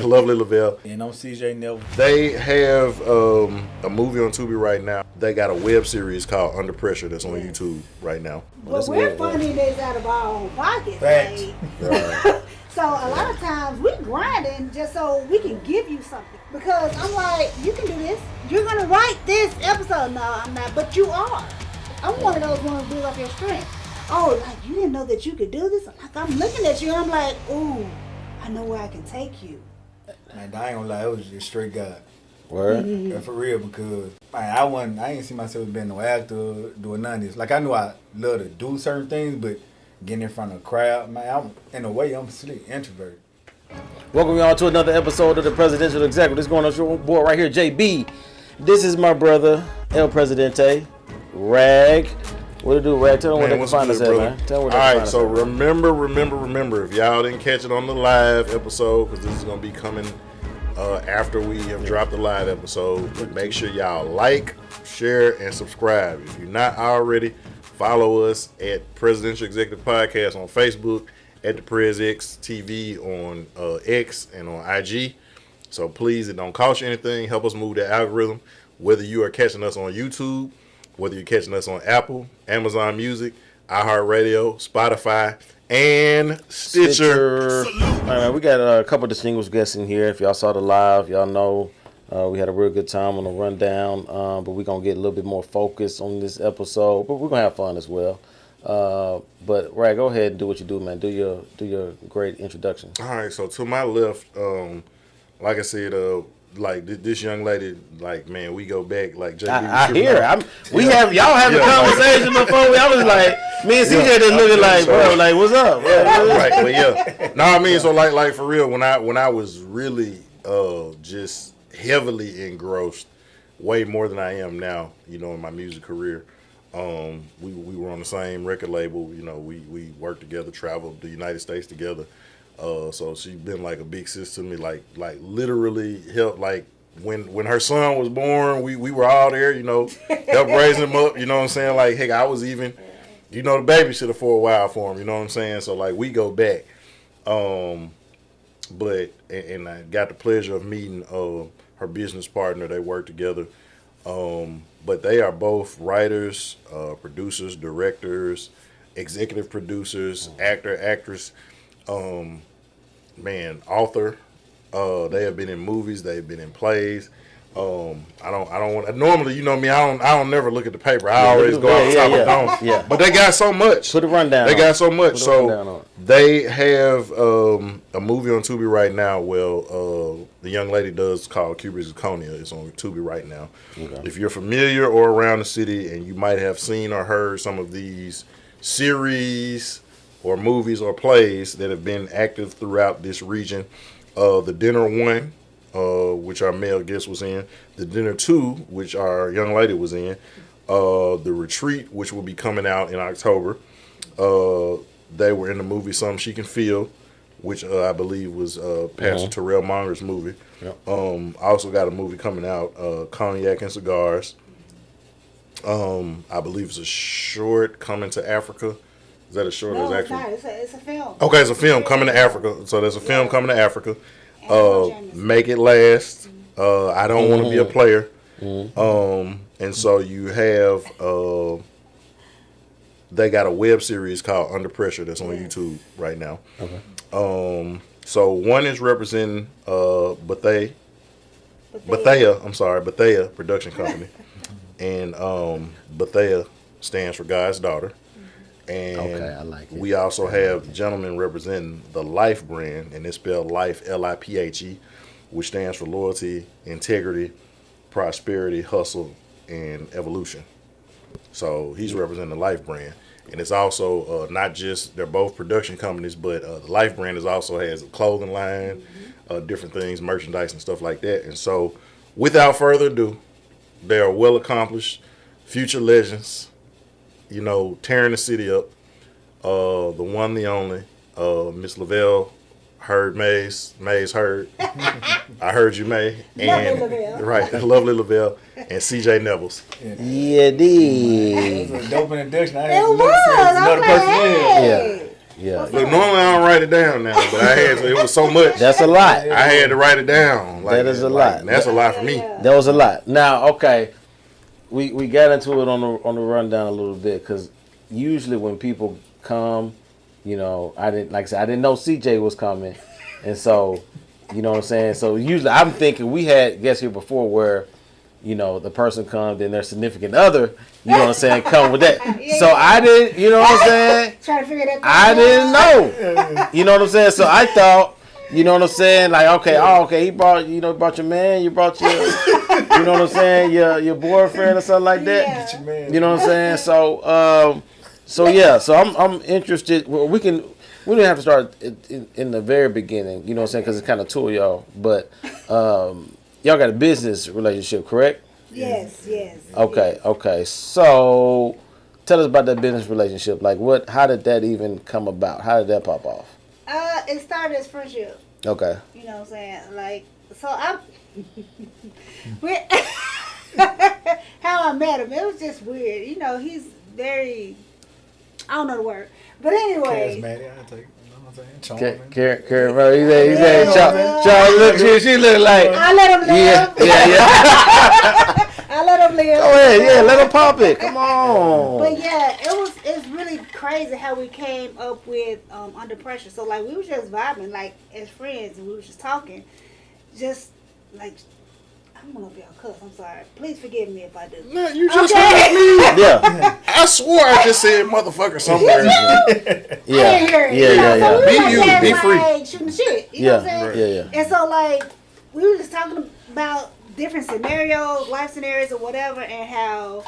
Lovely Lavelle. And I'm CJ Nevels. They have a movie on Tubi right now. They got a web series called Under Pressure that's on YouTube right now. But we're funding this out of our own pockets. Facts. Right? So a lot of times we grinding just so we can give you something. Because I'm like, you can do this. You're going to write this episode. No, I'm not. But you are. I'm one of those ones who build up your strength. Oh, like you didn't know that you could do this? Like I'm looking at you and I'm like, ooh, I know where I can take you. Man, I ain't gonna lie, it was just straight God. Word? Yeah, for real, because man, I ain't see myself as being no actor, doing none of this. Like I knew I love to do certain things, but getting in front of a crowd, man, in a way, I'm still introverted. Welcome y'all to another episode of the Presidential Executive. This going on your boy right here, JB. This is my brother, El Presidente, Rag. What to do, Rag? Tell them where they can find us at, man. Tell them where they can find us. All right, so remember, if y'all didn't catch it on the live episode, because this is going to be coming after we have dropped the live episode, make sure y'all like, share, and subscribe. If you're not already, follow us at Presidential Executive Podcast on Facebook, at the PresX TV on X and on IG. So please, it don't cost you anything. Help us move the algorithm. Whether you are catching us on YouTube, whether you're catching us on Apple, Amazon Music, iHeartRadio, Spotify, and Stitcher. All right, man, we got a couple distinguished guests in here. If y'all saw the live, y'all know we had a real good time on the rundown, but we're going to get a little bit more focus on this episode, but we're going to have fun as well. But, Rag, go ahead and do what you do, man. Do your great introduction. All right, so to my left, like I said, like this young lady, like man, we go back like JB. I hear. Y'all have a conversation before. I was like, me and CJ just looking like, bro, like what's up? Right, but yeah, no, I mean, so like for real, when I was really just heavily engrossed, way more than I am now, you know, in my music career. We were on the same record label, you know, we worked together, traveled the United States together. So she's been like a big sister to me, like literally helped. Like when her son was born, we were all there, you know, helped raise him up. You know what I'm saying? Like, heck, I was even, you know, the babysitter for a while for him. You know what I'm saying? So like we go back. But I got the pleasure of meeting her business partner. They work together. But they are both writers, producers, directors, executive producers, actor, actress. Author. They have been in movies. They've been in plays. I don't want. Normally, you know me. I don't never look at the paper. I always go off the top of dome. Yeah. But they got so much. Put a rundown. They got so much. So they have a movie on Tubi right now. Well, the young lady does called Cuba Zirconia. It's on Tubi right now. Okay. If you're familiar or around the city, and you might have seen or heard some of these series or movies or plays that have been active throughout this region. The Dinner 1, which our male guest was in. The Dinner 2, which our young lady was in. The Retreat, which will be coming out in October. They were in the movie Something She Can Feel, which I believe was Pastor Terrell Monger's movie. Yep. I also got a movie coming out, Cognac and Cigars. I believe it's a short, Coming to Africa. Is that a short? No, or is it's not. It's a film. Okay, it's a film coming to Africa. So there's a film coming to Africa. Make It Last. I Don't Want to Be a Player. And so you have they got a web series called Under Pressure that's on YouTube right now. Okay. So one is representing Bethea Production Company. And Bethea stands for God's Daughter. And I like it. We also have the gentleman representing the Life brand, and it's spelled Life, Liphe, which stands for loyalty, integrity, prosperity, hustle, and evolution. So he's representing the Life brand. And it's also not just, they're both production companies, but the Life brand also has a clothing line, different things, merchandise and stuff like that. And so without further ado, they are well accomplished, future legends, you know, tearing the city up. The one, the only, Miss Lavelle heard Maze heard. I heard you, May. And Lovely Lavelle. Right, Lovely Lavelle and CJ Nevels. Yeah, It was a dope introduction. I had It to look was. to see another Okay. person in here. Yeah. Yeah. What's Look, up? normally I don't write it down now, but I had to. It was so much. That's a lot. I had to write it down. That is a lot. That's a lot for me. Yeah. That was a lot. Now, okay, we got into it on the rundown a little bit because usually when people come, you know, I didn't know CJ was coming, and so, you know what I'm saying. So usually I'm thinking we had guests here before where, you know, the person comes, then their significant other, you know what I'm saying, come with that. Yeah, So yeah. I didn't, you know what I'm saying. Trying to figure that thing I out. didn't know. You know what I'm saying? So I thought, you know what I'm saying? Like, okay, he brought your man, you brought your, you know what I'm saying, your boyfriend or something like that. Yeah. Get your man. You know what I'm saying? So yeah, so I'm interested. Well, we don't have to start in the very beginning, you know what I'm saying, because it's kind of two of y'all. But y'all got a business relationship, correct? Yes. Okay. So tell us about that business relationship. Like, how did that even come about? How did that pop off? It started as friendship. Okay. You know what I'm saying? Like, so I'm. How I met him, it was just weird. You know, he's very. I don't know the word, but anyway. Charismatic, I take it. You know what I'm saying? Charming. Karen, bro, he said, Yeah. Charlie, look, she look like. I let him live. Yeah. I let him live. Go ahead, yeah, let him pop it. Come on. But yeah, it's really crazy how we came up with Under Pressure. So like we were just vibing like as friends and we were just talking. Just like I don't know if y'all cuss, I'm sorry. Please forgive me if I do. No, you just Okay. heard me. Yeah. I swore I just said motherfucker somewhere. I didn't hear it. Yeah. So we Be were you, like, be like, free. shooting shit. You know what I'm saying? Yeah. And so like we were just talking about different scenarios, life scenarios or whatever, and how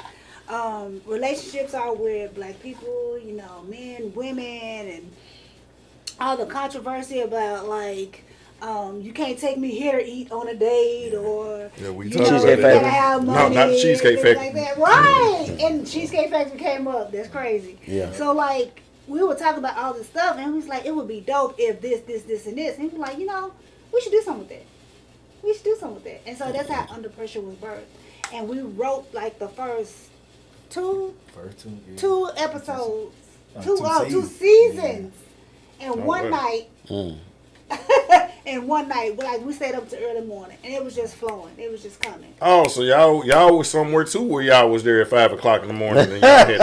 relationships are with black people, you know, men, women, and all the controversy about like you can't take me here to eat on a date, or Yeah, we you talked know, about you that. gotta have No, money, not the Cheesecake things Factory. like that. Right? And Cheesecake Factory came up. That's crazy. Yeah. So like we were talking about all this stuff, and he was like, it would be dope if this, and this. And he was like, you know, we should do something with that. We should do something with that. And so that's how Under Pressure was birthed. And we wrote like the first two episodes, two seasons. And one night, and one night, like we stayed up to early morning, and it was just flowing. It was just coming. Oh, so y'all was somewhere too where y'all was there at 5 o'clock in the morning and y'all had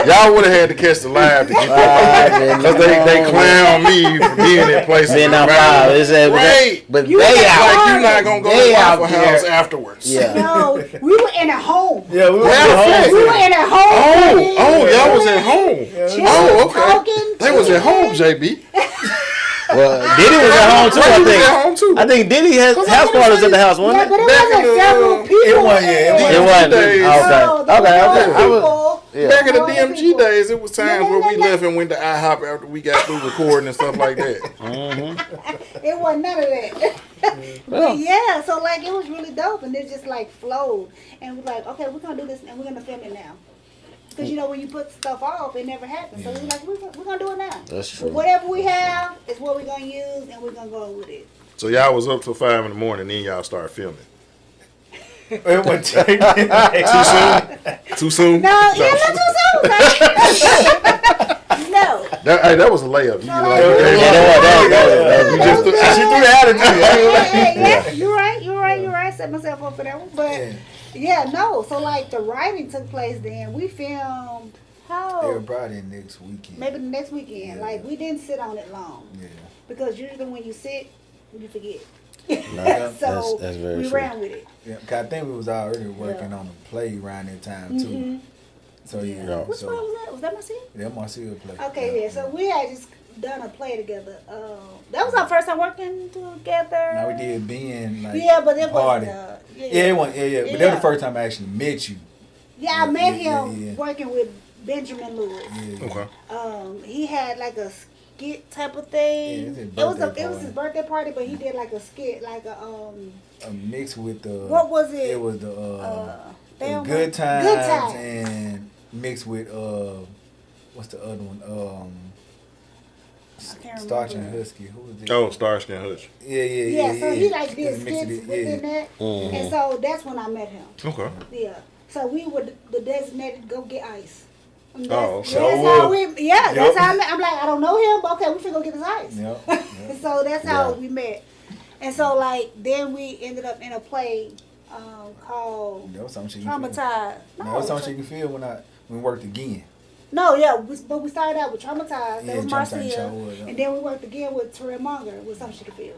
y'all would have had to catch the live to get that because they clown me for being in places. Being out around. loud. It's that, Right. but You they was out. Like you're not gonna go to They the out Waffle there. House afterwards. Yeah. No, we were in a home. Yeah, we were Matter of fact, We were in a home. y'all was at home. Chilling, Oh, okay. talking, They was at home, chilling. JB. Well, Diddy was at home too. Right, I he was think. at home too. I think Diddy has house parties at the house, wasn't Yeah, it? but it Back in wasn't the, several people. it wasn't, yeah, it It wasn't. days. No, there Okay. was Okay. no I was. people. Yeah. Back in the All the DMG people. days, it was times No, where we no. left and went to IHOP after we got through recording and stuff like that. It wasn't none of that. But yeah, so like it was really dope, and it just like flowed, and we're like, okay, we're gonna do this, and we're gonna film it now. Because you know when you put stuff off, it never happens. So we're like, we're gonna do it now. That's true. Whatever we have is what we're gonna use, and we're gonna go with it. So y'all was up till 5 in the morning, then y'all started filming. It wasn't Too soon? No, yeah, not too soon. No. That was a layup. You No, like, that you just took- She threw the attitude. Yeah, you're right. Set myself up for that one, but yeah, no. So like the writing took place then. We filmed Everybody next weekend. maybe the next weekend. Yeah. Like we didn't sit on it long Yeah. because usually when you sit, you forget. No, So that's very we true. ran with it. Yeah, 'cause I think we was already working on a play around that time too. Mhm. So yeah, Yeah. Which so one was that? Was that my scene? yeah, my seal play. Okay, yeah. So we had just done a play together. That was our first time working together. Now we did being like Yeah, but it party. wasn't. Yeah, it wasn't. Yeah. But that Yeah. was the first time I actually met you. Yeah, I met Yeah, him yeah. working with Benjamin Lewis. Yeah. Okay. He had like a skit type of thing. Yeah, it's his it was birthday it was his birthday party, but he did like a skit, like a A mix with the. What was it? It was the Thelma? Good Times. Good Times. And mixed with what's the other one? I can't Starch and remember. Husky. Who was it? Oh, Starsky and Hutch. Yeah, so he like did Just mixed skits it, within that, and so that's when I met him. Okay. Yeah, so we were the designated go get ice. That's, Oh, that's so how we. Yeah, Yep. that's how I'm like, I don't know him, but okay, we finna go get his ice. Yep. So that's how Yeah. we met. And so like then we ended up in a play called That was something she can feel. Traumatized. That was something she can feel when we worked again. No, yeah, but we started out with Traumatized. That Yeah, was Traumatized Marcia. show was, yeah. And then we worked again with Terrell Munger with Something She Could Feel.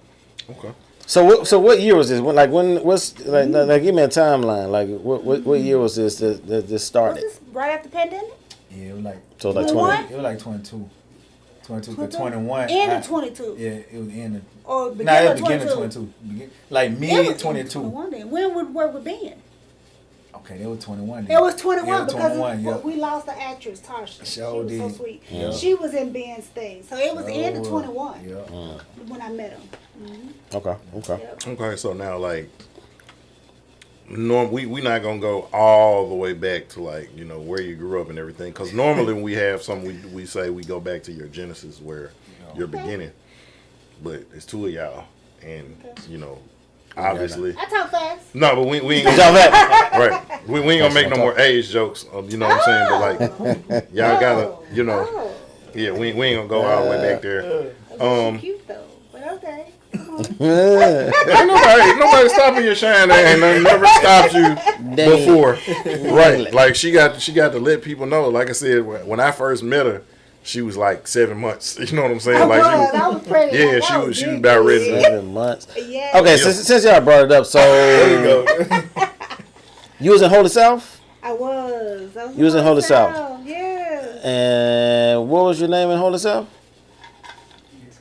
Okay. So what year was this? Like give me a timeline. Like what year was this that this Was started? this right after the pandemic? Yeah, it was like So like 21? 20. it was like 22. 22 to 21. End I- of 22. Yeah, it was end of. Or Nah, beginning it of was beginning 22. of 22. Like It was mid end of 22. 21 then. When would work with Ben? Okay, that was 21. It was 21 Yeah, because 21, yeah. we lost the actress Tarsha. She Sure was so did. sweet. Yeah. She was in Ben's thing. So it was Sure end of was. 21 Yeah. when I met him. Okay. Yep. Okay, so now like we not gonna go all the way back to like, you know, where you grew up and everything, because normally when we have something we say we go back to your genesis, where your beginning, but it's two of y'all, and you know, obviously I talk fast. no, but we ain't Y'all gonna, back. right, we ain't gonna make no more age jokes, you know what I'm saying, but like y'all gotta, you know, Oh, yeah, we ain't gonna go all the way back there. she's cute though. But okay. Come on. Ain't nobody stopping your shine. Ain't nothing never stopped you before, right? Like she got to let people know. Like I said, when I first met her, she was like 7 months. You know what I'm saying? I Like was. she I was pregnant. yeah, Like, she oh, was big about ready kid. to. 7 months. Yeah. Okay, Yeah. since y'all brought it up, so you was in Holy South, I was. You was in Holy South. Yeah. and what was your name in Holy South?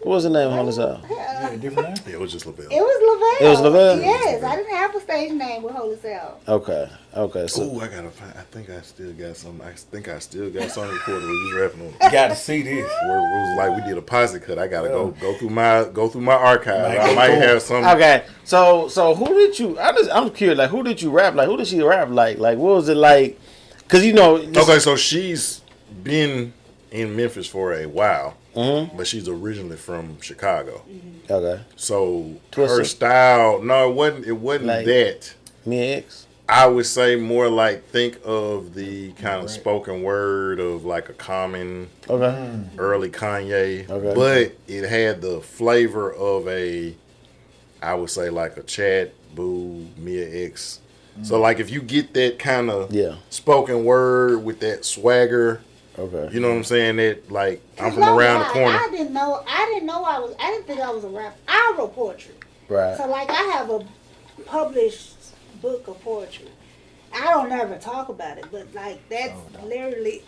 What was the name of Holy South? Yeah, different name. Yeah, it was just Lavelle. It was Lavelle. It was Lavelle? Yes, I didn't have a stage name with Holy South. Okay, so Ooh, I gotta find. I think I still got some. I think I still got some recorded. We was rapping on. You got to see this. Where it was like we did a posse cut. I gotta go through my archive. Might I go might through. have some. okay, so who did you? I'm curious. Like, who did you rap? Like, who did she rap like? Like, what was it like? Because you know, Okay, so she's been in Memphis for a while, Mm-hmm. but she's originally from Chicago. Okay, So Twister. her style, no, it wasn't Like- that. me and X. I would say more like think of the kind of Right. spoken word of like a Common, Okay, early Kanye, Okay. but it had the flavor of I would say like a Chad, Boo, Mia X. So like if you get that kind of Yeah. spoken word with that swagger, okay. you know what I'm saying? That like I'm from No around lie, the corner. I didn't think I was a rapper. I wrote poetry. Right. So like I have a published book of poetry. I don't ever talk about it, but like that's literally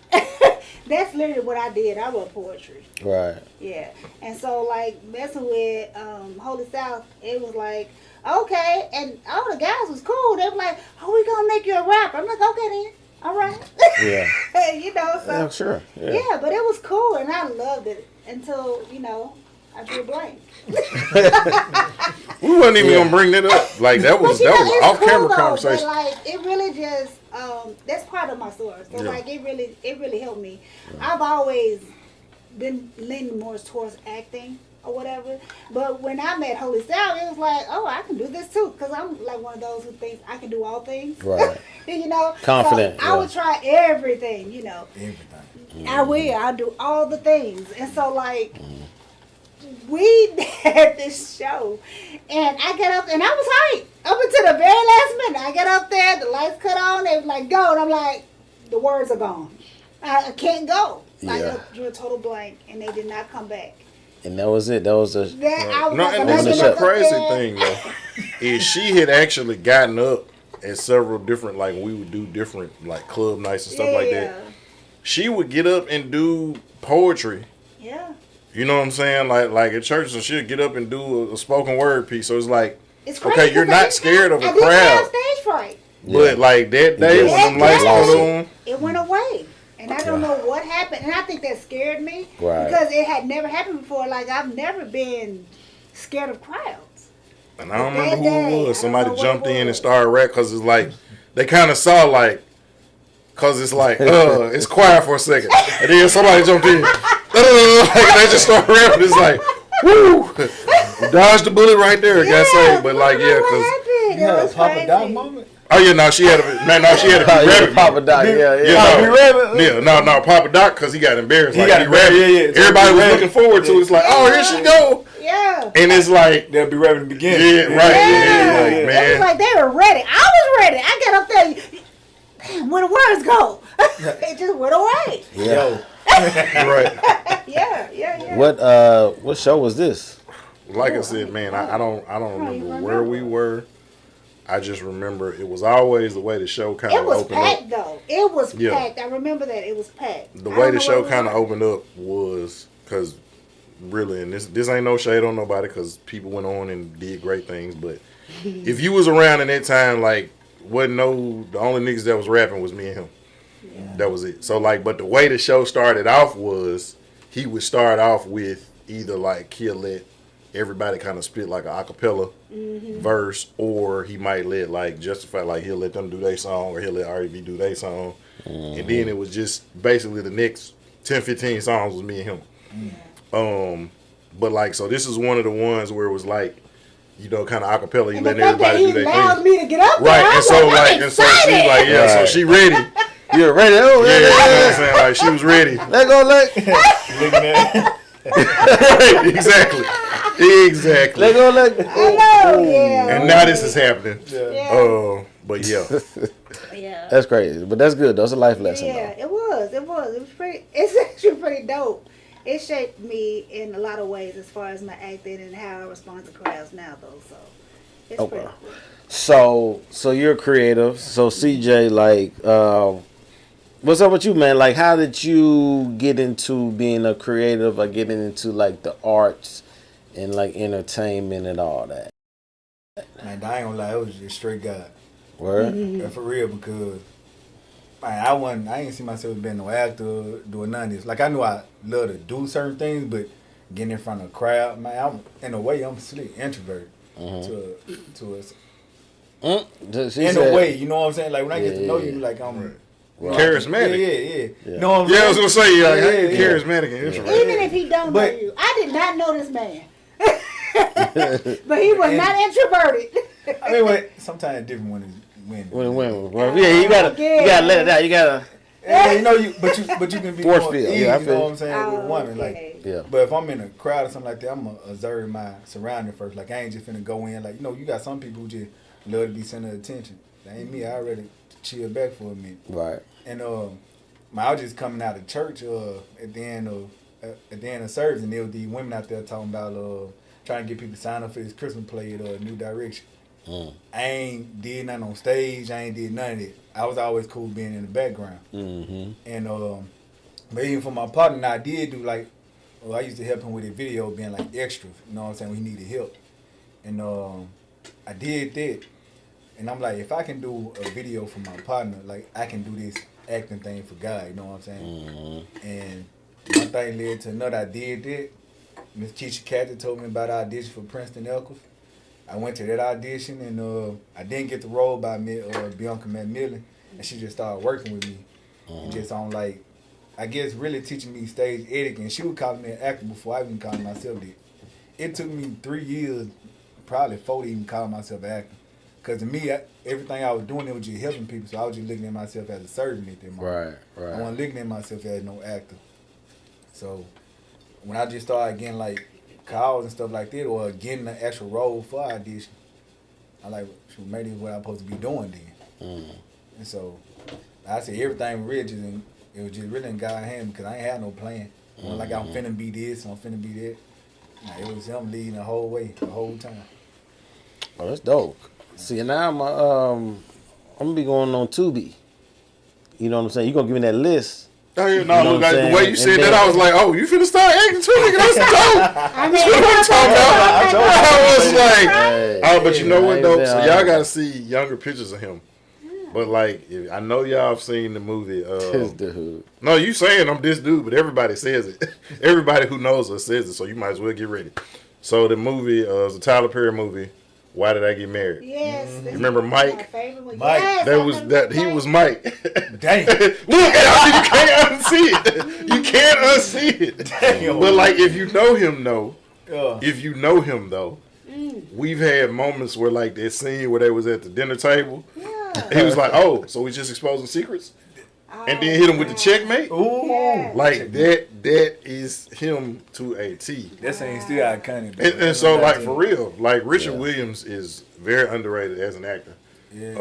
what I did. I wrote poetry. Right. Yeah. And so like messing with Holy South, it was like, okay, and all the guys was cool. They were like, oh, we gonna make you a rapper. I'm like, okay then. All right. Yeah. You know, so Yeah, sure. Yeah. yeah, but it was cool and I loved it until, you know, I drew a blank. We wasn't even gonna bring that up. Like that was But you know, it's off camera cool, though, conversation. But like it really just that's part of my story. So Yeah. like it really helped me. I've always been leaning more towards acting or whatever. But when I met Holy South, it was like, oh, I can do this too, because I'm like one of those who thinks I can do all things. Right. You know, Confident, So I yeah. would try everything. You know, Everything. I will. I'll do all the things. And so like. We had this show, and I got up, and I was hyped up until the very last minute. I got up there, the lights cut on, they was like, go, and I'm like, the words are gone. I can't go. Like, Yeah. I drew a total blank, and they did not come back. And that was it. That was a. That, I was No, like, and I'm this not is the gonna crazy go there. thing though, is she had actually gotten up at several different, like we would do different like club nights and stuff like that. She would get up and do poetry. Yeah. You know what I'm saying? Like at church, so she'll get up and do a spoken word piece. So it's like, It's okay, crazy you're 'cause I not didn't scared have- of a I didn't have crowd. stage fright. But like that day when them lights That come day, on, it went away. And I don't know what happened. And I think that scared me. Right. Because it had never happened before. Like, I've never been scared of crowds. and I don't That remember who day, I it don't was. Somebody know what jumped it in and was. started rap because it's like they kind of saw like, cause it's like it's quiet for a second, and then somebody jumped in, like they just started rapping. It's like, woo, dodged the bullet right there. Got saved, but like I don't know yeah, what cause happened. You had It a was Papa crazy. Doc moment? Oh yeah, no, she had to be rapping. Papa Doc, No, Papa Doc, because he got embarrassed. He like, got embarrassed, yeah. Everybody was looking forward to it. It's like, oh, here she go. Yeah. And it's like, they'll be ready to begin. Yeah, right. Yeah. Like, It man. was like they were ready. I was ready. I got up there. Damn, where the words go? It just went away. Yo. Right. Yeah. What show was this? Like I said, man, I don't remember where we were. I just remember it was always the way the show kind It of was opened packed up. though. It was Yeah. packed. I remember that. It was packed. The I way don't the know show what it kind of was. opened up was because really, and this ain't no shade on nobody because people went on and did great things. But if you was around in that time, like, the only niggas that was rapping was me and him. Yeah. That was it. So like, but the way the show started off was he would start off with either like he'll let everybody kind of spit like a acapella verse, or he might let like Justify, like he'll let them do their song, or he'll let R.E.V. do their song, and then it was just basically the next 10-15 songs was me and him. But like, so this is one of the ones where it was like, you know, kind of acapella, you And letting the fact that everybody he do their allowed thing. me to get up there, Right, I and was so like, like, I'm and so she's excited. like, yeah, so Right. she ready. You're ready? Oh, Yeah, you know yeah. what I'm saying? Like, she was ready. Let go, Right, exactly. let go. I know, yeah. And now this is happening. Yeah. But yeah. Yeah. That's crazy, but that's good. That's a life lesson, Yeah, though. it was. It was pretty. It's actually pretty dope. It shaped me in a lot of ways as far as my acting and how I respond to crowds now, though. So it's Okay. pretty cool. So you're creative. So CJ, like, what's up with you, man? Like, how did you get into being a creative, or getting into like the arts and like entertainment and all that? Man, I ain't gonna lie, it was just straight God. Word? And for real, because man, I ain't see myself being no actor, doing none of this. Like, I knew I love to do certain things, but getting in front of a crowd, man, in a way, I'm still introverted to us. In a way, you know what I'm saying? Like, when I get to know you, like, I'm Charismatic. Yeah. You know what I'm saying? Yeah, I was gonna say, like, how you Yeah. charismatic and introverted. Even if he don't know But- you, I did not know this man, but he was not introverted. I mean, sometimes it's different when it's when. Yeah, you gotta let it out. You gotta. Yeah, you know, but you can be Force more field. easy, Yeah, I you feel know you. what I'm saying, with a woman. Like, Yeah. but if I'm in a crowd or something like that, I'm gonna observe my surrounding first. Like, I ain't just finna go in. Like, you know, you got some people who just love to be center of attention. That ain't me. I already chill back for a minute. Right. And I was just coming out of church at the end of service, and there was these women out there talking about trying to get people to sign up for this Christmas play at New Direction. I ain't did nothing on stage. I ain't did none of it. I was always cool being in the background. And but even for my partner, I did do like, I used to help him with a video being like extra. You know what I'm saying? We needed help, and I did that. And I'm like, if I can do a video for my partner, like, I can do this acting thing for God. You know what I'm saying? And one thing led to another. I did that. Miss Keisha Cathy told me about an audition for Princeton Elkins. I went to that audition, and I didn't get the role by Bianca McMillan, and she just started working with me. And just on, like, I guess really teaching me stage etiquette. And she was calling me an actor before I even called myself that. It took me 3 years, probably 4 to even call myself an actor. Because to me, everything I was doing, it was just helping people. So I was just looking at myself as a servant at that moment. Right. I wasn't looking at myself as no actor. So when I just started getting like calls and stuff like that, or getting the actual role for audition, I like, maybe it's what I'm supposed to be doing then. And so I said everything was rigid, and it was just really in God's hand, because I ain't had no plan. It wasn't like I'm finna be this, I'm finna be that. Nah, it was him leading the whole way, the whole time. Oh, that's dope. See, now I'm gonna be going on Tubi. You know what I'm saying? You gonna give me that list? Oh, yeah, You know no, what I'm the saying? way you And said then- that, I was like, oh, you finna start acting too, nigga. That's dope. I mean, That's what I'm talking about. I was like, Hey, oh, but you know what, though? So y'all got gotta see younger pictures of him. But like, I know y'all have seen the movie. this dude. No, you saying I'm this dude, but everybody says it. Everybody who knows us says it, so you might as well get ready. So the movie is a Tyler Perry movie. Why Did I Get Married? yes. You remember Mike? My favorite one. Mike. Yes, That I was remember that he Mike. was Mike. Dang. Look, you can't unsee it. You can't unsee it. Damn. But like, if you know him, Yeah. if you know him though, we've had moments where like that scene where they was at the dinner table, He was like, "Oh, so we just exposing secrets?" And then hit him with the checkmate. Ooh, Yeah. Like that is him to a T. that scene still iconic. And so like for real, like Richard Williams is very underrated as an actor. Yeah.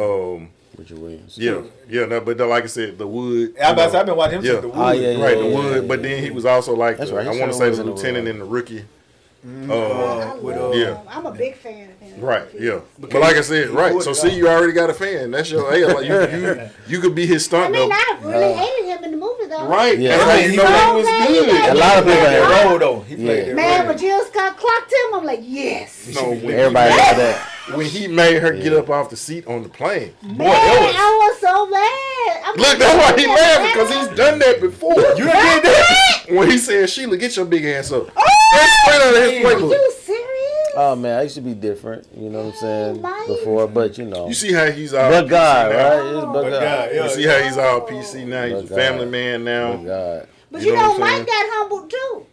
Richard Williams. No, but like I said, The Wood. I've been watching him since The Wood. Oh, yeah, Right, The Wood. But then he was also like, That's the, right, I he want to sure say was the in The lieutenant Wood. in The Rookie. I love Yeah. him. I'm a big fan of him. Right, yeah. But like I said, right. So see, you already got a fan. That's your. Hey, like you could be his I stunt mean, double. I really hated him in the movie though. Right. Yeah. That's how you know he was good. A lot of people That have. role though. He played that Man, role. when Jill Scott clocked him, I'm like, yes. No, when Everybody he, knows that. when he made her get up off the seat on the plane. Man, Boy, that I was so mad. I'm was. Look, that's why he laughing because he's done that before. You did that? When he said, "Sheila, get your big ass up." That's straight out of his Are playbook. you serious? Oh man, I used to be different. You know what I'm saying? Mike. Before, but you know. You see how he's all But PC God, now? right? It's but But God. God, You see how he's all PC now? He's a But family God. man But now. God. But You you know know, what I'm Mike saying? got humbled too.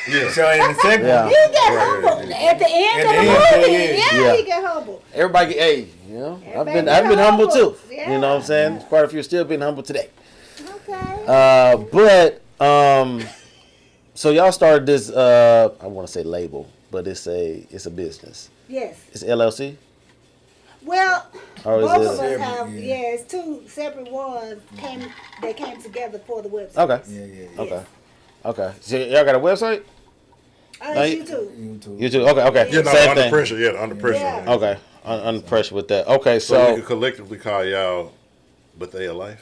Yeah. So in the second Yeah. one, He got Right. humbled at the end At of the the end, movie. yeah. Yeah, Yeah. he got humbled. Everybody, hey, you know, Everybody I've been humble too. humbled. Yeah. You know what I'm saying? Quite a few still being humble today. Okay. But so y'all started this. I want to say label, but it's a business. Yes. It's LLC. Well, Or is both it- of us Separate, have. yeah. Yeah, it's two separate ones. They came together for the website. Okay. yeah. Okay. Okay. So y'all got a website? It's you- you too. YouTube. You too. Okay. Yeah, no, Same under thing. pressure. Yeah, under pressure. Yeah. Okay. Under pressure with that. Okay. So we So could collectively call y'all, but they alive.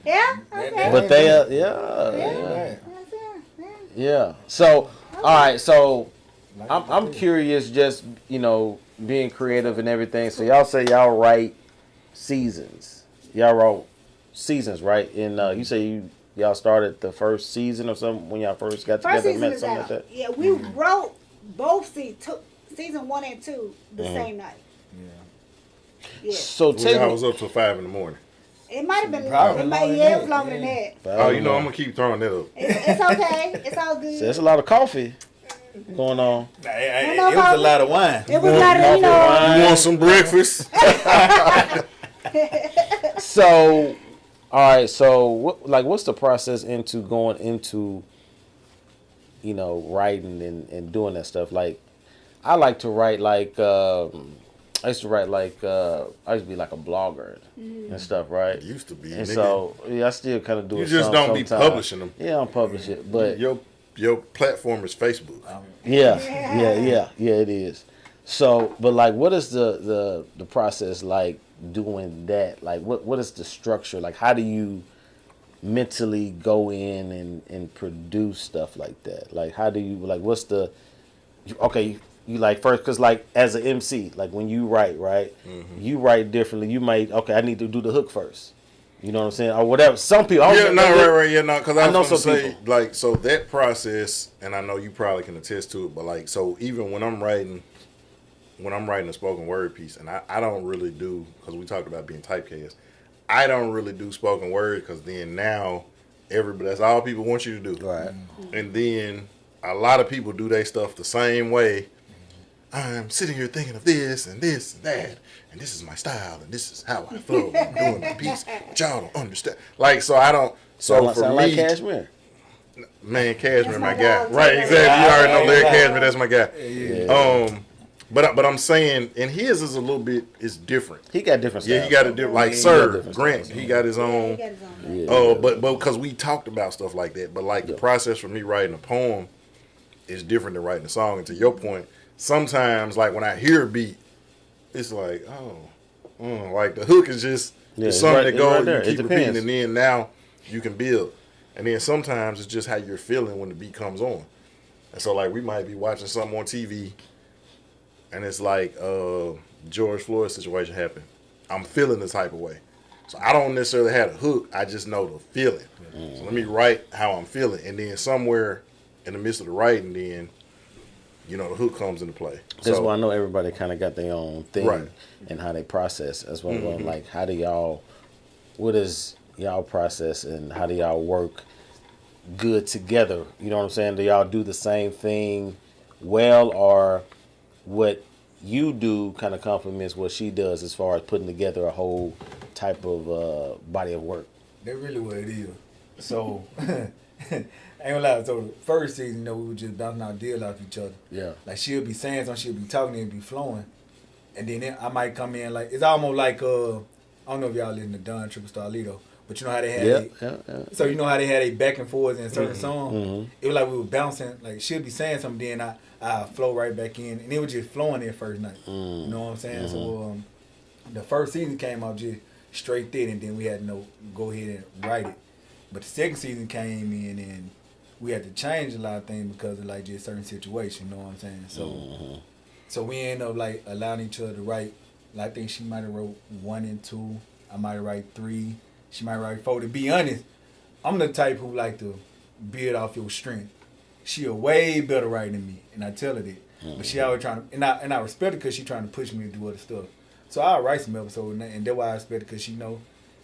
Yeah. Okay. but they Right. That's it. Yeah. yeah. So all right. So I'm curious. Just being creative and everything. So y'all say y'all write seasons. Y'all wrote seasons, right? And you say y'all started the first season or something when y'all first got First together, season met is something out. like that. Yeah, we wrote both season 1 and 2 the same night. Yeah. So I take was up till 5 in the morning. It might have been Probably it longer it was than longer that, than yeah. that. Oh, you know, I'm gonna keep throwing that up. It's okay. It's all good. So there's a lot of coffee going on. It No was a problem. lot of wine. It was not, coffee, wine. You want some breakfast? So, all right. So, what's the process into going into, writing and doing that stuff? Like, I like to write like I used to write like I used to be like a blogger and stuff, right? It used to be. And nigga. so I still kind of do You it. just don't be sometimes. publishing them. Yeah, I'm publish it, but Your platform is Facebook. yeah, it is. So, but like, what is the process like doing that? Like, what is the structure? Like, how do you mentally go in and produce stuff like that? Like, how do you what's the you like first, because like as an MC, like when you write, right, you write differently. You might I need to do the hook first. You know what I'm saying, or whatever. Some people, Yeah, right, yeah, no, because I know was gonna some say, people. like, so that process, and I know you probably can attest to it, but like, so even when I'm writing a spoken word piece, and I don't really do, because we talked about being typecast, I don't really do spoken word, because then now that's all people want you to do, Right. And then a lot of people do their stuff the same way. I'm sitting here thinking of this and this and that, and this is my style, and this is how I flow. I'm doing the piece, but y'all don't understand. Like, so I don't. So for sound me, like Cashmere. man, Cashmere, That's my my guy. dog, Right, too. exactly. You already know Yeah, Larry yeah. Cashmere. That's my guy. Yeah. But I'm saying, and his is a little bit is different. He got different Yeah, styles. he got a different. Like he got Sir different Grant, styles. he got his Yeah, own. he got his own thing. Yeah. But because we talked about stuff like that, but like the process for me writing a poem is different than writing a song. And to your point, sometimes like when I hear a beat, it's like like the hook is just Yeah, it's it's something right- that it's goes right there. you It keep repeating, depends. and then now you can build. And then sometimes it's just how you're feeling when the beat comes on. And so like we might be watching something on TV, and it's like George Floyd situation happened. I'm feeling the type of way. So I don't necessarily have a hook. I just know the feeling. So let me write how I'm feeling. And then somewhere in the midst of the writing, then, the hook comes into play. That's So, why I know everybody kind of got their own thing Right. and how they process. That's why I'm like, how do y'all, what is y'all process and how do y'all work good together? You know what I'm saying? Do y'all do the same thing well, or what you do kind of complements what she does as far as putting together a whole type of body of work. That's really what it is. So, I ain't gonna lie. So the first season, you know, we were just bouncing our deals off each other. Yeah. Like she'll be saying something, she'll be talking, it'll be flowing, and then I might come in like it's almost like I don't know if y'all listen to Don Triple Star Lido, but you know how they had so you know how they had a back and forth in certain songs. It was like we were bouncing. Like she'll be saying something, then I flow right back in, and it was just flowing there first night. You know what I'm saying? So the first season came out just straight there, and then we had to go ahead and write it. But the second season came in, and we had to change a lot of things because of like just certain situations. You know what I'm saying? So so we ended up like allowing each other to write. Like, I think she might have wrote 1 and 2. I might have write 3. She might write 4. To be honest, I'm the type who like to build off your strength. She a way better writer than me, and I tell her that. But she always trying to, and I respect her because she trying to push me to do other stuff. So I'll write some episodes, and that's why I respect her, because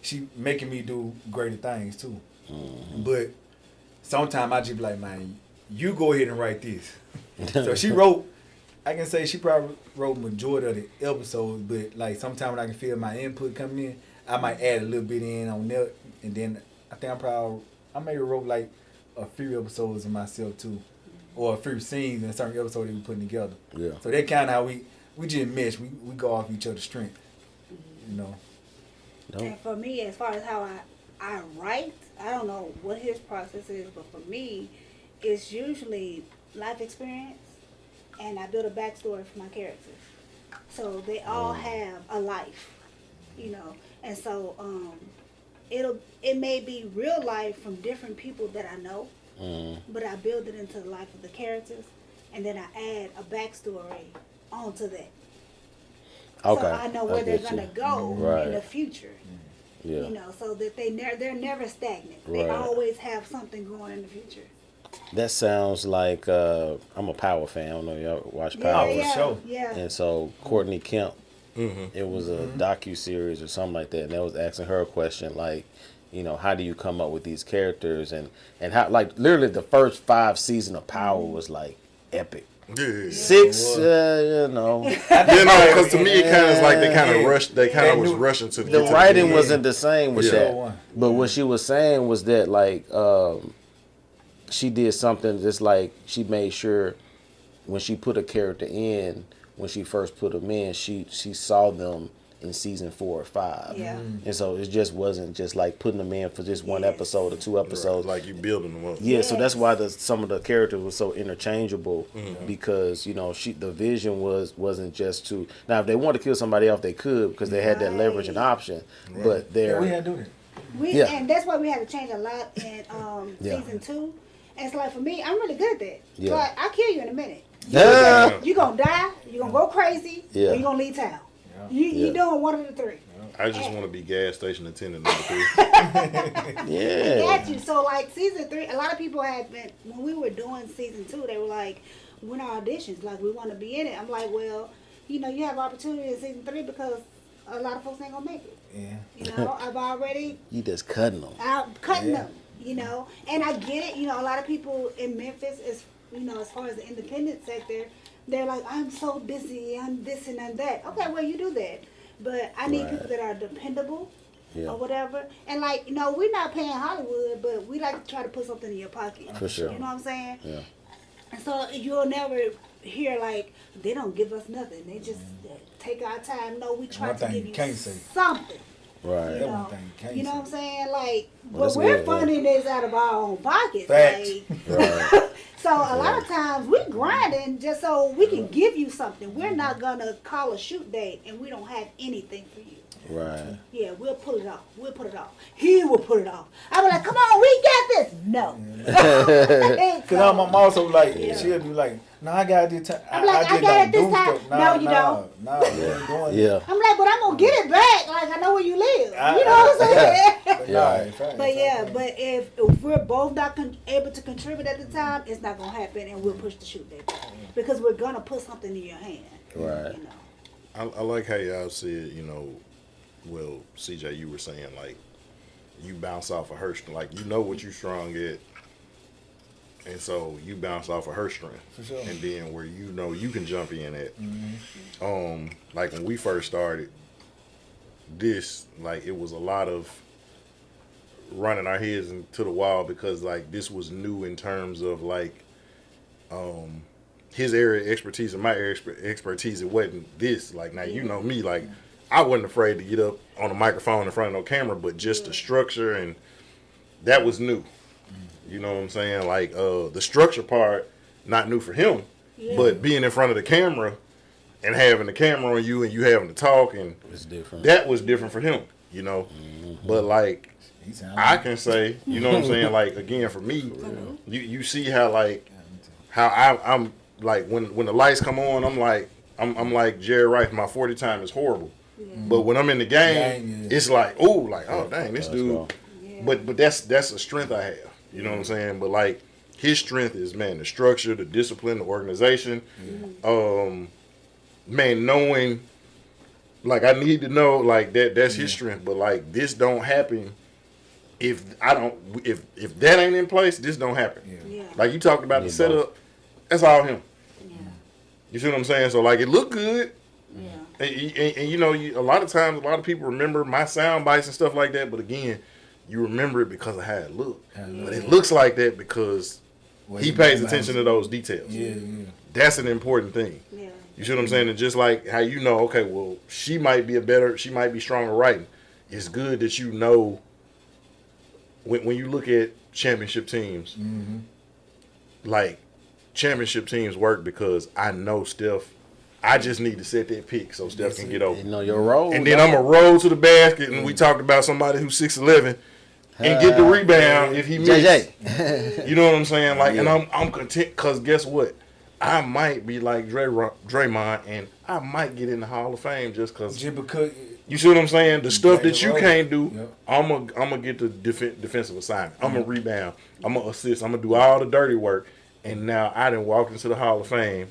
she making me do greater things too. But sometimes I just be like, man, you go ahead and write this. So she wrote, I can say she probably wrote majority of the episodes, but like sometimes when I can feel my input coming in, I might add a little bit in on there, and then I think I maybe wrote like a few episodes of myself too, or a few scenes in certain episodes that we putting together. Yeah. So that kind of how we just mesh. We go off each other's strength, you know. And for me, as far as how I write, I don't know what his process is, but for me, it's usually life experience, and I build a backstory for my characters. So they all have a life, you know, and so it may be real life from different people that I know, but I build it into the life of the characters, and then I add a backstory onto that. Okay. So I know where they're gonna go in the future. Yeah. You know, so that they're never stagnant. They always have something going in the future. That sounds like I'm a Power fan. I don't know if y'all watch Power. Yeah. And so Courtney Kemp, it was a docu-series or something like that, and they was asking her a question like, you know, how do you come up with these characters, and how, like, literally the first 5 seasons of Power was like epic. Yeah. 6, you know. Because to me it kind of is like they kind of rushed. They kind of was rushing to The writing wasn't the same with that. Yeah. But what she was saying was that, like, she did something just like she made sure when she put a character in, when she first put them in, she saw them in season 4 or 5. Yeah. And so it just wasn't just like putting them in for just one episode or 2 episodes. like you building them up. Yeah, so that's why some of the characters were so interchangeable, because, you know, the vision wasn't just to, now if they wanted to kill somebody else they could, because they had that leverage and option, but they're we had to do that. And that's why we had to change a lot in season 2. And it's like, for me, I'm really good at that. Yeah. Like, I'll kill you in a minute. Yeah. You're going to die, you're going to go crazy, or you're going to leave town. You doing one of the 3. I just want to be gas station attendant number 3. Yeah. Got you. So like season 3, a lot of people had been, when we were doing season 2, they were like, when our auditions, like, we want to be in it. I'm like, well, you know, you have opportunity in season 3 because a lot of folks ain't gonna make it. Yeah. You know, I've already You just cutting them. cutting them. You know, and I get it. You know, a lot of people in Memphis is, you know, as far as the independent sector, they're like, I'm so busy, I'm this and I'm that. Okay, well, you do that. But I need people that are dependable or whatever. And, like, you know, we're not paying Hollywood, but we like to try to put something in your pocket. For sure. You know what I'm saying? Yeah. And so you'll never hear, like, they don't give us nothing. They just take our time. No, we try to give you something. Right. You know what I'm saying? Like, but we're funding this out of our own pockets. Facts. Like, so a lot of times we grinding just so we can give you something. We're not gonna call a shoot date and we don't have anything for you. Right. Yeah, we'll pull it off. We'll put it off. He will put it off. I was like, come on, we got this. No. Because I'm also like, she'll be like, no, I got this time. I'm like, I got it this time. No, you don't. No, you ain't doing it. Yeah. I'm like, but I'm gonna get it back. Like, I know where you live. You know what I'm saying? But if we're both not able to contribute at the time, it's not gonna happen, and we'll push the shoot date back because we're gonna put something in your hand. Right. You know. I like how y'all said, you know, well, CJ, you were saying, like, you bounce off of her, like, you know what you strong at, And so you bounce off of her strength. For sure. And then where you know you can jump in at. Like when we first started this, like it was a lot of running our heads into the wall because like this was new in terms of like his area of expertise and my area of expertise. It wasn't this. Like now you know me, like I wasn't afraid to get up on a microphone in front of no camera, but just the structure and that was new. You know what I'm saying? Like the structure part, not new for him, but being in front of the camera and having the camera on you and you having to talk and It's different. that was different for him, you know. But like I can say, you know what I'm saying? Like again, for me, you see how like how I'm like when the lights come on, I'm like Jerry Rice. My 40 time is horrible, but when I'm in the game, it's like oh dang this dude. But that's a strength I have. You know what I'm saying? But like his strength is man the structure, the discipline, the organization. Man, knowing like I need to know like that's his strength. But like this don't happen if that ain't in place. This don't happen. Like you talked about the setup. That's all him. You see what I'm saying? So like it looked good. And you know, a lot of times, a lot of people remember my sound bites and stuff like that. But again, you remember it because of how it looked. But it looks like that because he pays attention to those details. That's an important thing. You see what I'm saying? And just like how you know, okay, well, she might be stronger writing. It's good that you know when you look at championship teams, like championship teams work because I know Steph. I just need to set that pick so Steph can get over. You know your role. And then I'm going to roll to the basket, and we talked about somebody who's 6'11", and get the rebound if he misses. You know what I'm saying? Like, and I'm content because guess what? I might be like Draymond, and I might get in the Hall of Fame just because. You see what I'm saying? The stuff that you can't do, I'm gonna get the defensive assignment. I'm gonna rebound. I'm gonna assist. I'm gonna do all the dirty work. And now I done walked into the Hall of Fame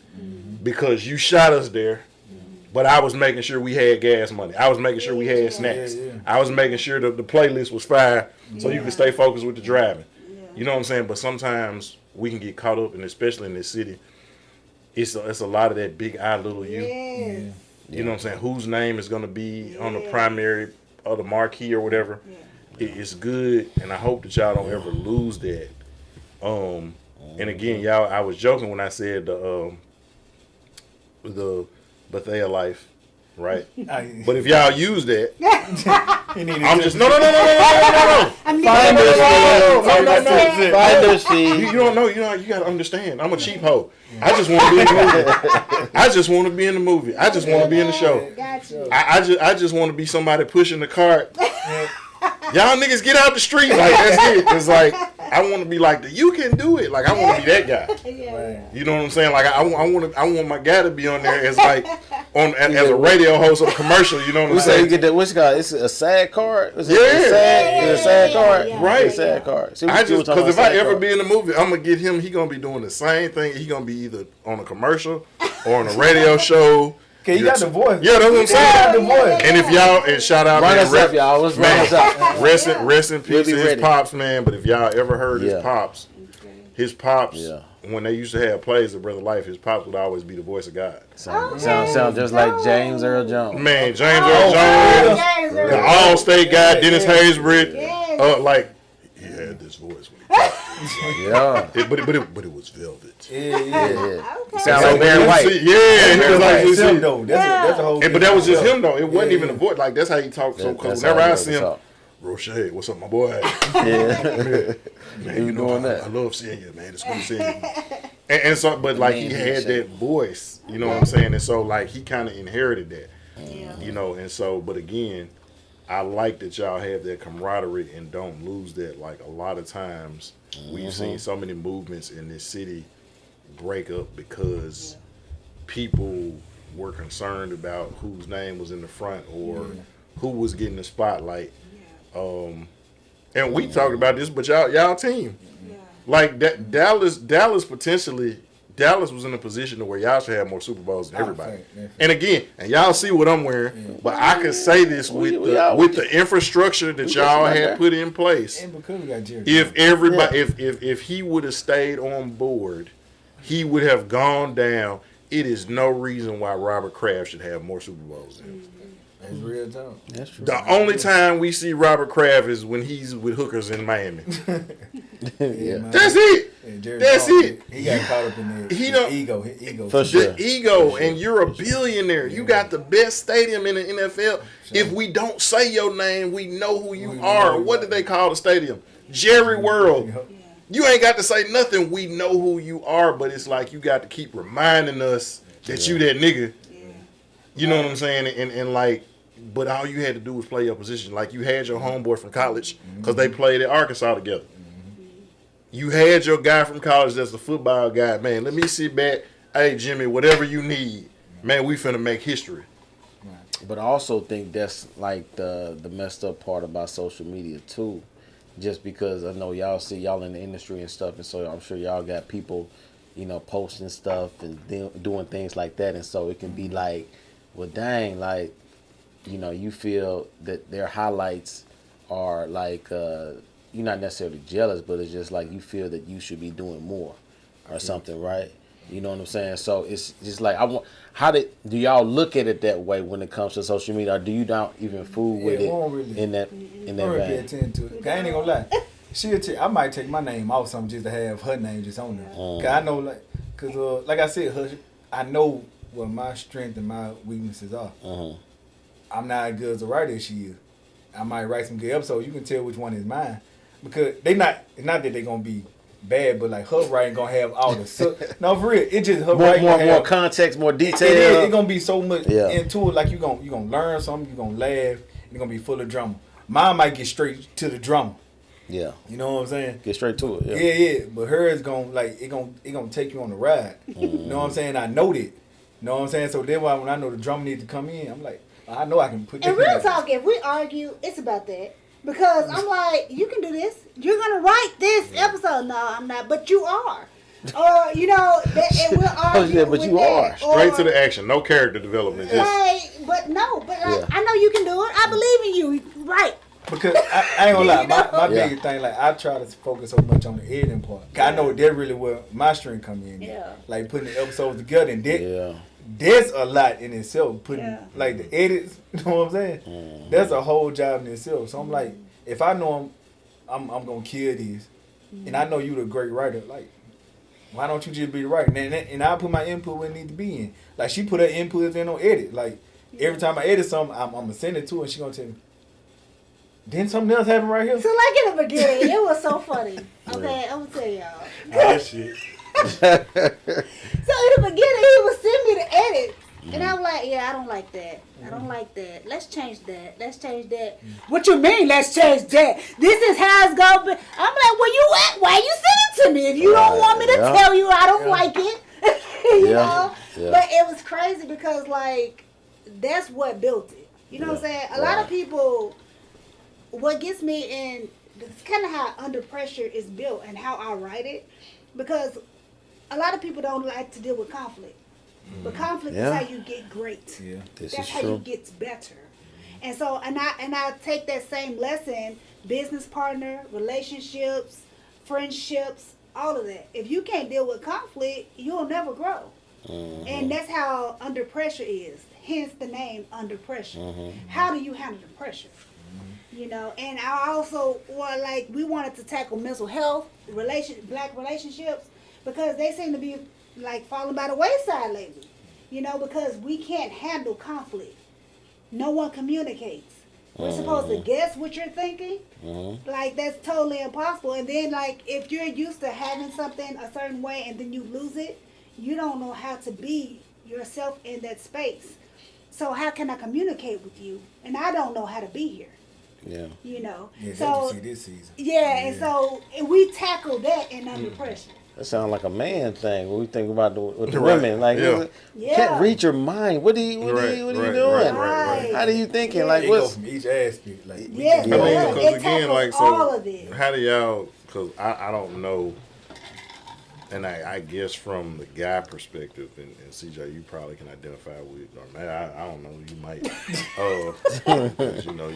because you shot us there. But I was making sure we had gas money. I was making sure we had snacks. I was making sure that the playlist was fire so you could stay focused with the driving. You know what I'm saying? But sometimes we can get caught up, and especially in this city, it's a lot of that big I, little you. You know what I'm saying? Whose name is going to be on the primary or the marquee or whatever. It's good, and I hope that y'all don't ever lose that. And again, y'all, I was joking when I said the Bethea life, right? But if y'all use that, I'm just no. Finder's fee. You don't know. You got to understand. I'm a cheap hoe. I just want to be in the movie. I just want to be in the movie. I just want to be in the show. I just want to be somebody pushing the cart. Y'all niggas get out the street. Like that's it. It's like I want to be like you can do it. Like I want to be that guy. You know what I'm saying? Like I want my guy to be on there as like as a radio host of a commercial. You know what I'm saying? You get that. What's it called? It's a SAG card. It's a SAG card. Right. A SAG card. I just because if I ever be in the movie, I'm gonna get him. He gonna be doing the same thing. He gonna be either on a commercial or on a radio show. Okay, you got the voice. Yeah, that's what I'm saying. The voice. And if y'all, and shout out, run us up, y'all. Let's run us up. Rest in peace to his pops, man. But if y'all ever heard his pops, when they used to have plays of Brother Life, his pops would always be the voice of God. Sound just like James Earl Jones. Man, James Earl Jones, the All-State guy, Dennis Haysbert, he had this voice when he talked. But it was velvet. Sound like Barry White. That's a whole. But that was just him though. It wasn't even a voice. Like that's how he talked. So whenever I see him, Roche, what's up, my boy? Man, you know I love seeing you, man. It's good to see you. And so, but like he had that voice, you know what I'm saying? And so like he kind of inherited that, you know. And so, but again, I like that y'all have that camaraderie and don't lose that. Like a lot of times we've seen so many movements in this city break up because people were concerned about whose name was in the front or who was getting the spotlight. And we talked about this, but y'all team, like that Dallas potentially Dallas was in a position to where y'all should have more Super Bowls than everybody. Fact. And again, and y'all see what I'm wearing, but I can say this with the infrastructure that y'all had put in place. And because we got Jerry. If everybody, if he would have stayed on board, he would have gone down. It is no reason why Robert Kraft should have more Super Bowls than him. That's real talk. That's true. The only time we see Robert Kraft is when he's with hookers in Miami. Yeah. That's it. That's it. He got caught up in the ego. His ego. For sure. The ego, and you're a billionaire. You got the best stadium in the NFL. If we don't say your name, we know who you are. What did they call the stadium? Jerry World. You ain't got to say nothing. We know who you are, but it's like you got to keep reminding us that you that nigga. You know what I'm saying? And like, but all you had to do was play your position. Like you had your homeboy from college because they played at Arkansas together. You had your guy from college that's the football guy. Man, let me sit back. Hey, Jimmy, whatever you need. Man, we finna make history. But I also think that's like the messed up part about social media too. Just because I know y'all see y'all in the industry and stuff, and so I'm sure y'all got people, you know, posting stuff and doing things like that, and so it can be like, well, dang, like, you know, you feel that their highlights are like, you're not necessarily jealous, but it's just like you feel that you should be doing more or something, right? You know what I'm saying? So it's just like do y'all look at it that way when it comes to social media, or do you not even fool with it in that I don't really pay attention to it. I ain't gonna lie. I might take my name off something just to have her name just on there. Cause I know, like I said, I know what my strength and my weaknesses are. I'm not as good as a writer as she is. I might write some good episodes. You can tell which one is mine because it's not that they're gonna be bad, but like her writing gonna have all the no, for real. It just her writing more context, more detail. It's gonna be so much into it. Like you gonna learn something, you gonna laugh. It's gonna be full of drama. Mine might get straight to the drama. Yeah. You know what I'm saying? Get straight to it. Yeah. But hers gonna it gonna take you on the ride. You know what I'm saying? I know that. You know what I'm saying? So then when I know the drama needs to come in, I'm like, I know I can put. And real talk, if we argue, it's about that. Because I'm like, you can do this. You're gonna write this episode. No, I'm not, but you are. Or you know, and we'll argue. But you are straight to the action, no character development. Like, but I know you can do it. I believe in you. Right. Because I ain't gonna lie, my biggest thing, like I try to focus so much on the editing part. Cause I know that really where my strength come in. Yeah. Like putting the episodes together, and that's a lot in itself. Putting like the edits, you know what I'm saying? That's a whole job in itself. So I'm like, if I know I'm gonna kill these, and I know you the great writer, like why don't you just be the writer? And I put my input where it need to be in. Like she put her input in on edit. Like every time I edit something, I'm gonna send it to her, and she gonna tell me. Then something else happened right here. So like in the beginning, it was so funny. Okay, I'm gonna tell y'all. Oh shit. So in the beginning, he would send me the edit, and I'm like, yeah, I don't like that. I don't like that. Let's change that. Let's change that. What you mean? Let's change that. This is how it's gonna be. I'm like, where you at? Why you send it to me if you don't want me to tell you I don't like it? you know. Yeah. But it was crazy because like that's what built it. You know what I'm saying? A lot of people. What gets me in, it's kind of how Under Pressure is built and how I write it, because a lot of people don't like to deal with conflict. But conflict is how you get great. Yeah. That's how you get better. And so, and I take that same lesson, business partner, relationships, friendships, all of that. If you can't deal with conflict, you'll never grow. And that's how Under Pressure is. Hence the name Under Pressure. How do you handle the pressure? You know, and I also we wanted to tackle mental health, black relationships, because they seem to be like falling by the wayside lately. You know, because we can't handle conflict. No one communicates. We're supposed to guess what you're thinking. Like that's totally impossible. And then like if you're used to having something a certain way and then you lose it, you don't know how to be yourself in that space. So how can I communicate with you? And I don't know how to be here. Yeah. You know. Yeah, so see this season. Yeah, and so we tackle that in Under Pressure. That sounds like a man thing when we think about the women. Like, can't read your mind. What are you doing? Right. How are you thinking? Like, it what's go from each aspect? Like, because again, like, so all of it. how do y'all? Because I don't know. and I guess from the guy perspective, and CJ, you probably can identify with, or man, I don't know, you might, 'cause, you know,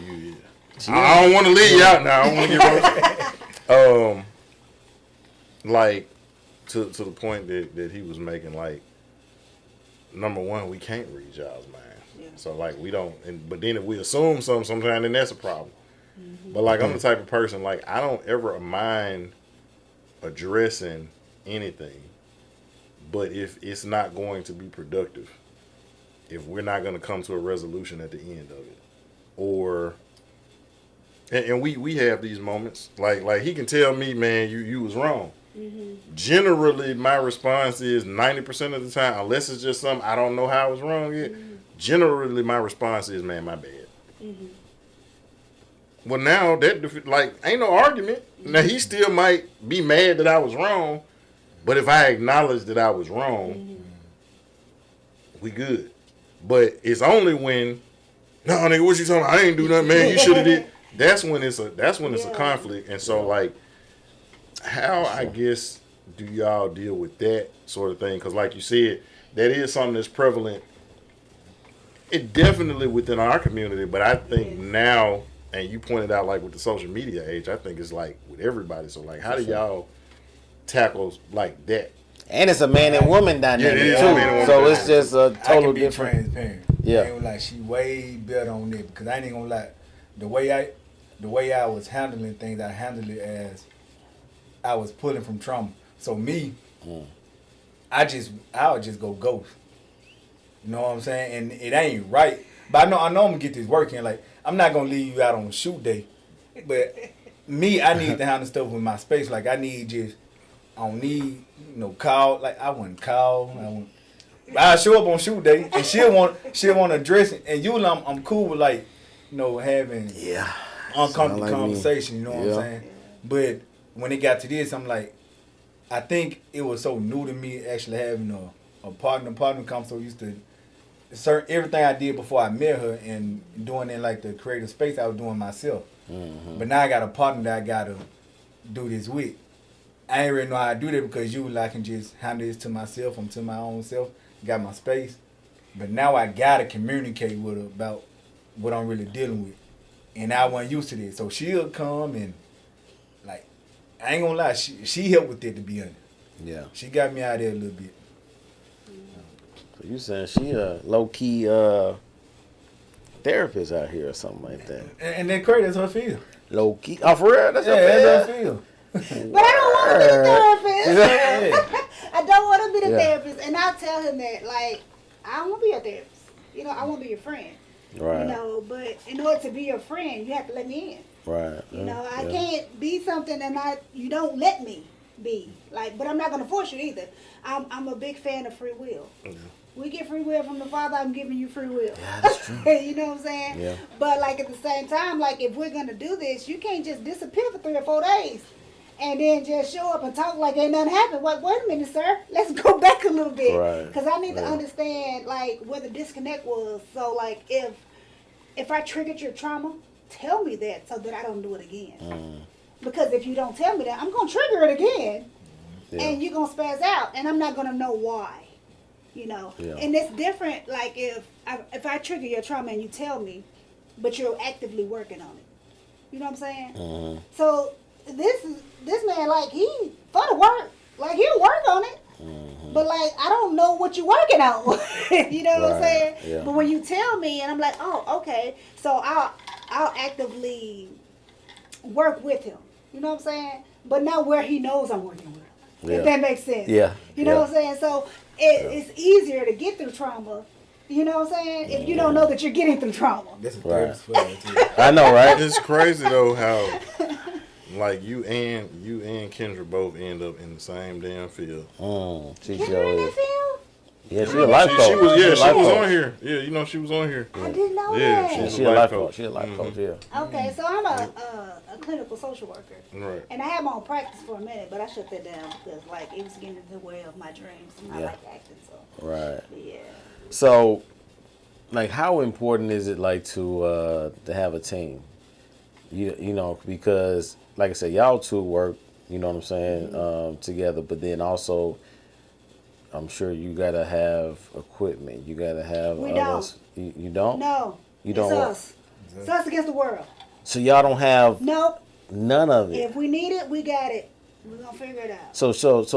I don't want to leave you out now. I don't want to get roasted. Like to the point that he was making, like, number one, we can't read y'all's mind. Yeah. So like we don't, but then if we assume something, sometimes then that's a problem. Mm-hmm. But like I'm the type of person, like I don't ever mind addressing anything, but if it's not going to be productive, if we're not going to come to a resolution at the end of it, or and we have these moments, like he can tell me, man, you was wrong. Mm-hmm. Generally, my response is 90% of the time, unless it's just something I don't know how I was wrong yet. Mm-hmm. Generally, my response is, man, my bad. Mm-hmm. Well, now that like ain't no argument. Mm-hmm. Now he still might be mad that I was wrong, but if I acknowledge that I was wrong, mm-hmm. we good. But it's only when, no, nigga, what you talking about? I ain't do nothing, man. You should have did. That's when it's a conflict, and so like. How, I guess, do y'all deal with that sort of thing? Because like you said, that is something that's prevalent. It definitely within our community, but I think now, and you pointed out like with the social media age, I think it's like with everybody. So like, how do y'all tackle like that? And it's a man and woman dynamic too. So it's just a total different. Transparent. Yeah. I ain't gonna lie, she way better on it because I ain't gonna lie. The way I was handling things, I handled it as I was pulling from trauma. So me, I would just go ghost. You know what I'm saying? And it ain't right. But I know I'm gonna get this working. Like I'm not gonna leave you out on shoot day. But me, I need to handle stuff with my space. Like I don't need call. Like I wouldn't call. I show up on shoot day and she'll want to address it. And I'm cool with like, having uncomfortable conversation, you know what I'm saying? But when it got to this, I'm like, I think it was so new to me actually having a partner come so used to everything I did before I met her and doing in like the creative space I was doing myself. Mm-hmm. But now I got a partner that I gotta do this with. I ain't really know how to do that because I can just handle this to myself. I'm to my own self. Got my space. But now I gotta communicate with her about what I'm really dealing with. And I wasn't used to this. So she'll come and like, I ain't gonna lie, she helped with it to be honest. Yeah. She got me out there a little bit. So you saying she a low-key therapist out here or something like that. And then crazy, that's her field. Low-key? Oh, for real? That's her field. But I don't want to be a therapist. I don't want to be the therapist. And I'll tell him that, like, I don't want to be a therapist. I want to be your friend. Right. But in order to be your friend, you have to let me in. Right. I can't be something and you don't let me be. Like, but I'm not going to force you either. I'm a big fan of free will. Mm-hmm. We get free will from the Father. I'm giving you free will. Yeah, that's true. You know what I'm saying? Yeah. But like at the same time, like if we're going to do this, you can't just disappear for 3 or 4 days. And then just show up and talk like ain't nothing happened. Wait a minute, sir. Let's go back a little bit. Right. Because I need to understand, like, where the disconnect was. So, like, if I triggered your trauma, tell me that so that I don't do it again. Mm. Because if you don't tell me that, I'm going to trigger it again. Yeah. And you're going to spaz out. And I'm not going to know why. Yeah. And it's different, like, if I trigger your trauma and you tell me, but you're actively working on it. You know what I'm saying? Mm. So, this man, like, he for the work, like he'll work on it, but like I don't know what you're working on. You know what I'm saying? Yeah. But when you tell me, and I'm like, oh, okay, so I'll actively work with him. You know what I'm saying? But not where he knows I'm working with him. Yeah. If that makes sense. Yeah. You know what I'm saying? So it's easier to get through trauma. You know what I'm saying? If you don't know that you're getting through trauma. That's a therapist. I know, right? It's crazy though how. Like you and Kendra both end up in the same damn field. She sure is. Yeah, she a life coach. She was on here. Yeah, she was on here. I didn't know that. She a life coach. She a life coach. Yeah. Okay, so I'm a clinical social worker. Right. And I had my own practice for a minute, but I shut that down because like it was getting in the way of my dreams. And I like acting, so. Right. Yeah. So, like, how important is it like to have a team? You know, because like I said, y'all two work You know what I'm saying? Together, but then also, I'm sure you gotta have equipment. You gotta have. We others. You don't. No. You don't. It's us. It's us against the world. So y'all don't have Nope. none of it. If we need it, we got it. We're gonna figure it out. So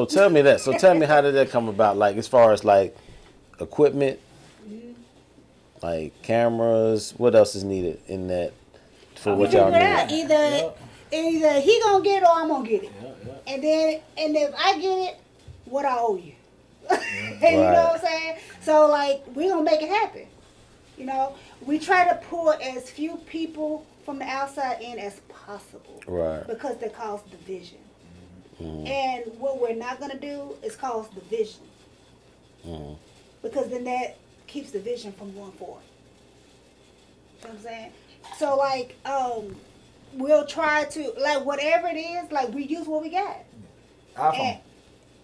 tell me that. So tell me, how did that come about? Like, as far as like equipment, like cameras. What else is needed in that for what y'all Figure it out. need? Either he gonna get it or I'm gonna get it. Yeah. And if I get it, what I owe you. You Right. know what I'm saying? So like we're gonna make it happen. You know, we try to pull as few people from the outside in as possible. Right. Because they cause division. Mm-hmm. And what we're not gonna do is cause division. Mm-hmm. Because then that keeps the vision from going forward. You know what I'm saying? So like, we'll try to, like, whatever it is, like, we use what we got. iPhone. And,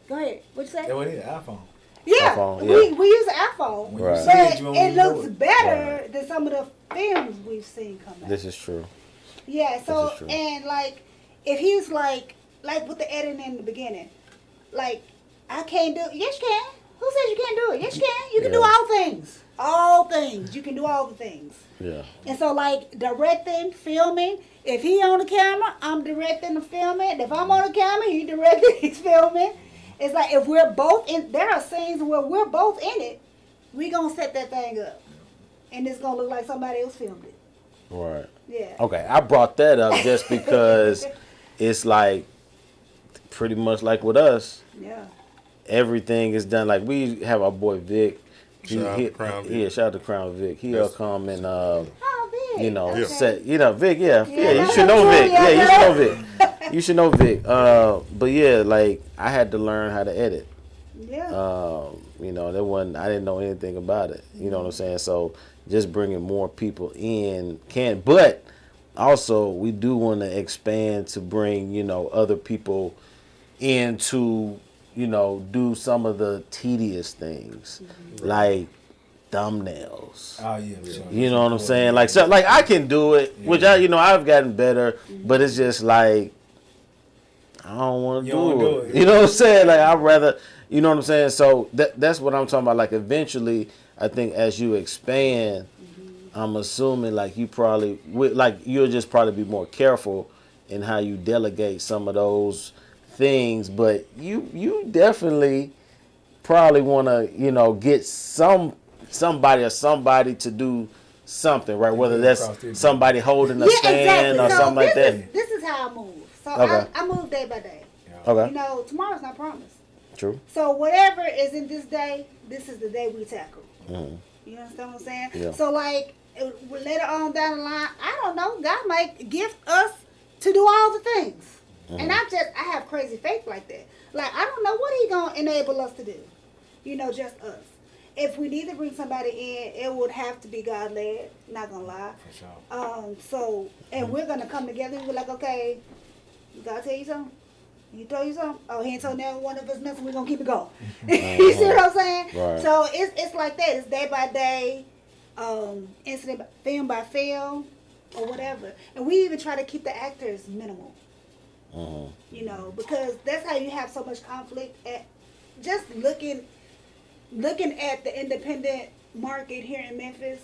go ahead. What you say? That what it is, iPhone. Yeah, iPhone, we use an iPhone. When Right. you see it, you But don't it even know looks it. better than some of the films we've seen come out. This is true. Yeah, so, This is true. and like, if he's like with the editing in the beginning, like, I can't do it. Yes, you can. Who says you can't do it? Yes, you can. You can do Yeah. all things. All things. You can do all the things. Yeah. And so, like, directing, filming, if he on the camera, I'm directing the filming. If I'm on the camera, he directing, he's filming. It's like, if we're both in, there are scenes where we're both in it, we gonna set that thing up. And it's gonna look like somebody else filmed it. Right. Yeah. Okay, I brought that up just because it's like pretty much like with us, Yeah. everything is done. Like, we have our boy Vic. Shout out to Crown Vic. Yeah, shout out to Crown Vic. He'll Yes. come and Oh, big. you know, Okay. set, Vic, yeah, Yeah, you that's should know true, Vic. yeah, Yeah, you yeah. should know Vic. You should know Vic. But yeah, like, I had to learn how to edit. Yeah. You know, I didn't know anything about it. You know what I'm saying? So just bringing more people in but also we do want to expand to bring, you know, other people in to, you know, do some of the tedious things, like thumbnails. Oh yeah, for sure. You know what I'm saying? Like, so, like, I can do it, which I've gotten better, but it's just like, I don't want to You don't do do it. it. You know what I'm saying? Like, I'd rather, you know what I'm saying? So that's what I'm talking about. Like, eventually, I think as you expand, I'm assuming like you'll just probably be more careful in how you delegate some of those things, but you definitely probably want to, you know, get somebody to do something, right? Whether that's somebody holding a stand or So something like that. This is how I move. So Okay. I move day by day. Okay, You know, tomorrow's not promised. true. So whatever is in this day, this is the day we tackle. Mhm. You understand what I'm saying? Yeah. So like later on down the line, I don't know, God might gift us to do all the things. And I have crazy faith like that. Like, I don't know what he gonna enable us to do. You know, just us. If we need to bring somebody in, it would have to be God led, not gonna lie. For sure. So and we're gonna come together and we're like, okay, God tell you something? He told you something? Oh, he ain't told never one of us nothing. We're gonna keep it going. You see what I'm saying? Right. So it's like that. It's day by day, incident, film by film, or whatever. And we even try to keep the actors minimal. You know, because that's how you have so much conflict. Just looking at the independent market here in Memphis,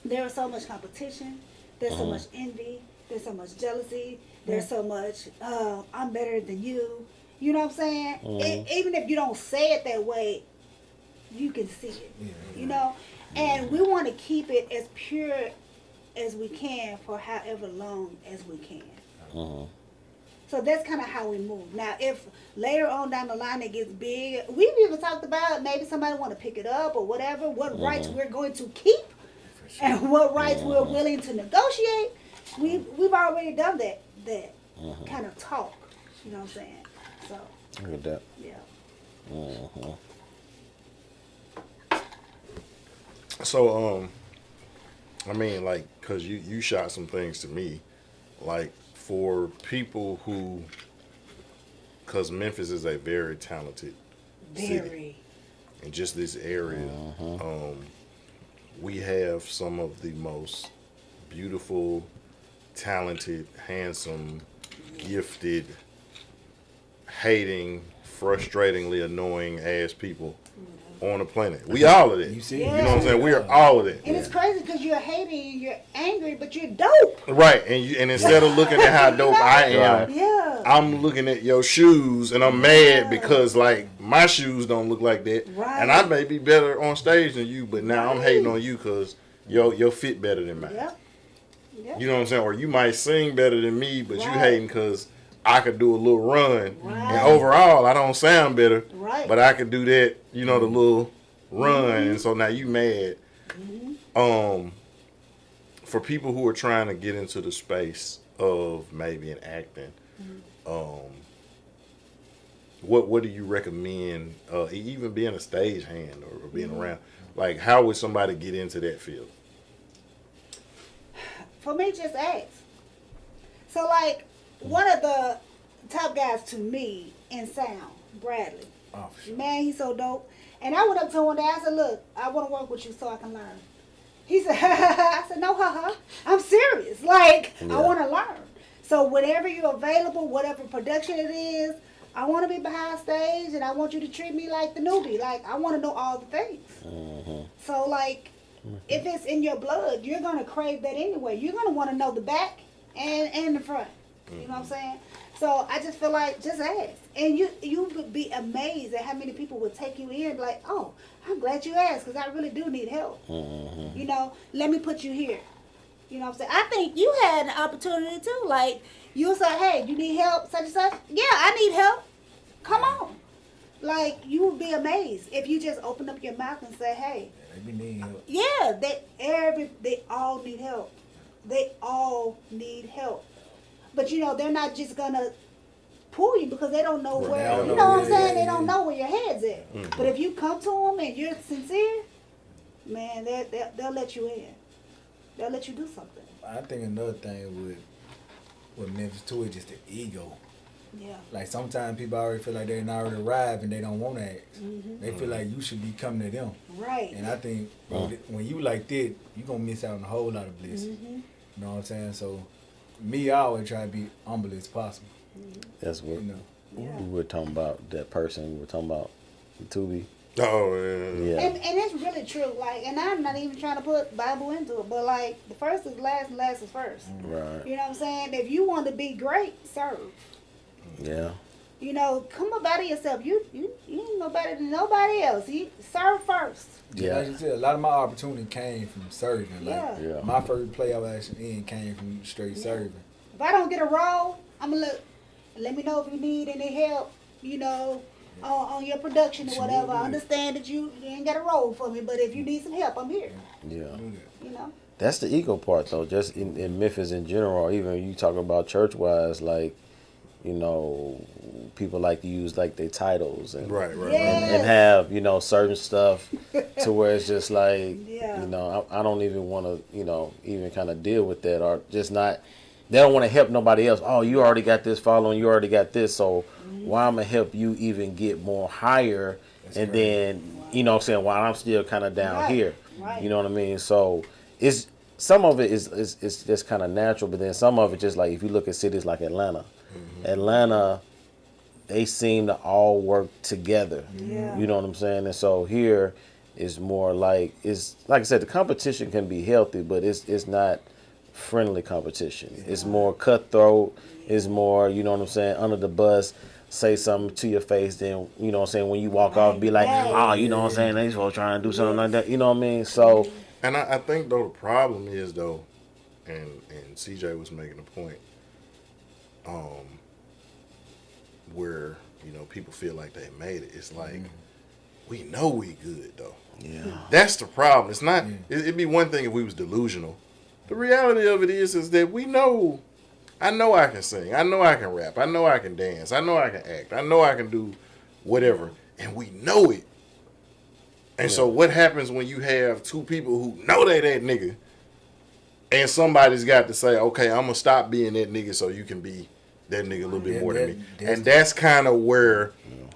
there is so much competition. There's so much envy. There's so much jealousy. There's so much, I'm better than you. You know what I'm saying? Even if you don't say it that way, you can see it. You know? And we want to keep it as pure as we can for however long as we can. So that's kind of how we move. Now, if later on down the line it gets big, we've even talked about maybe somebody want to pick it up or whatever, what rights we're going to keep and what rights we're willing to negotiate. We've already done that kind of talk. You know what I'm saying? So, I get that. yeah. So, I mean, like, cause you shot some things to me, like for people who, cause Memphis is a very talented city, Very. and just this area, we have some of the most beautiful, talented, handsome, gifted hating, frustratingly annoying ass people on the planet. We all of that. You see, Yeah. You know what I'm saying? We are all of that. And it's crazy because you're hating, you're angry, but you're dope. Right. And instead of looking at how dope I am, Right. Yeah. I'm looking at your shoes and I'm mad because like my shoes don't look like that. Right. And I may be better on stage than you, but now I'm hating on you because your fit better than mine. Yep. Yep. You know what I'm saying? Or you might sing better than me, but you Right. hating because I could do a little run. Right. And overall, I don't sound better. Right. But I could do that, the little run. And so now you mad. For people who are trying to get into the space of maybe in acting, what do you recommend, even being a stagehand or being around? Like, how would somebody get into that field? For me, just ask. So, like, one of the top guys to me in sound, Bradley. Oh, for sure. Man, he's so dope. And I went up to him one day. I said, "Look, I want to work with you so I can learn." He said, "I said, no, I'm serious. Like, Yeah. I want to learn. So whenever you're available, whatever production it is, I want to be behind stage, and I want you to treat me like the newbie. Like, I want to know all the things." So, like, if it's in your blood, you're going to crave that anyway. You're going to want to know the back and the front. You know what I'm saying? So I just feel like, just ask. And you would be amazed at how many people would take you in, like, "Oh, I'm glad you asked because I really do need help. Let me put you here." You know what I'm saying? I think you had an opportunity too. Like, you'll say, "Hey, you need help, such and such?" "Yeah, I need help. Come on." Like, you would be amazed if you just open up your mouth and say, "Hey." They need help. Yeah, they all need help. They all need help. But they're not just gonna pull you because they don't know Right. where. They don't You know know what I'm where- saying? yeah, They don't yeah. know where your head's at. But if you come to them and you're sincere, man, they'll let you in. They'll let you do something. I think another thing with Memphis too is just the ego. Yeah. Like sometimes people already feel like they're already arrived and they don't want to ask. Mm-hmm. They feel like you should be coming to them. Right. And I think when you like that, you're going to miss out on a whole lot of blessings. Mm-hmm. You know what I'm saying? So me, I always try to be humble as possible. That's what Yeah. we were talking about. That person we were talking about, Tubi. Oh, yeah. Yeah. And it's really true. Like, and I'm not even trying to put Bible into it, but like, the first is last and last is first. Right. You know what I'm saying? If you want to be great, serve. Yeah. Come up out of yourself. You ain't no better than nobody else. You serve first. Yeah. Like you said, a lot of my opportunity came from serving. Like Yeah. Yeah. my first playoff action in came from straight serving. If I don't get a role, I'm gonna look. Let me know if you need any help. On your production or whatever. I understand that you ain't got a role for me, but if you need some help, I'm here. Yeah. Do that. That's the ego part, though. Just in Memphis in general, even you talk about church-wise, like, people like to use like their titles and Right. Yeah. and have certain stuff to where it's just like Yeah. I don't even want to even kind of deal with that, or just not. They don't want to help nobody else. Oh, you already got this following, you already got this, so why I'm gonna help you even get more higher? And then what I'm saying, while I'm still kind of down Right. here. Right. You know what I mean? So it's some of it is just kind of natural, but then some of it just like if you look at cities like Atlanta. Atlanta, they seem to all work together. Yeah. You know what I'm saying? And so here is more like, it's like I said, the competition can be healthy, but it's not friendly competition. It's more cutthroat. It's more, you know what I'm saying, under the bus, say something to your face, then, you know what I'm saying, when you walk off, be like, oh, you know what I'm saying, they supposed to try and do something like that. You know what I mean? So, And I think, though, the problem is, though, and CJ was making a point, where, people feel like they made it. It's like, we know we good, though. yeah. That's the problem. It's not, it'd be one thing if we was delusional. The reality of it is that we know, I know I can sing. I know I can rap. I know I can dance. I know I can act. I know I can do whatever. And we know it. And so what happens when you have two people who know they that nigga and somebody's got to say, okay, I'm going to stop being that nigga so you can be that nigga a little bit more than me. And that's kind of where,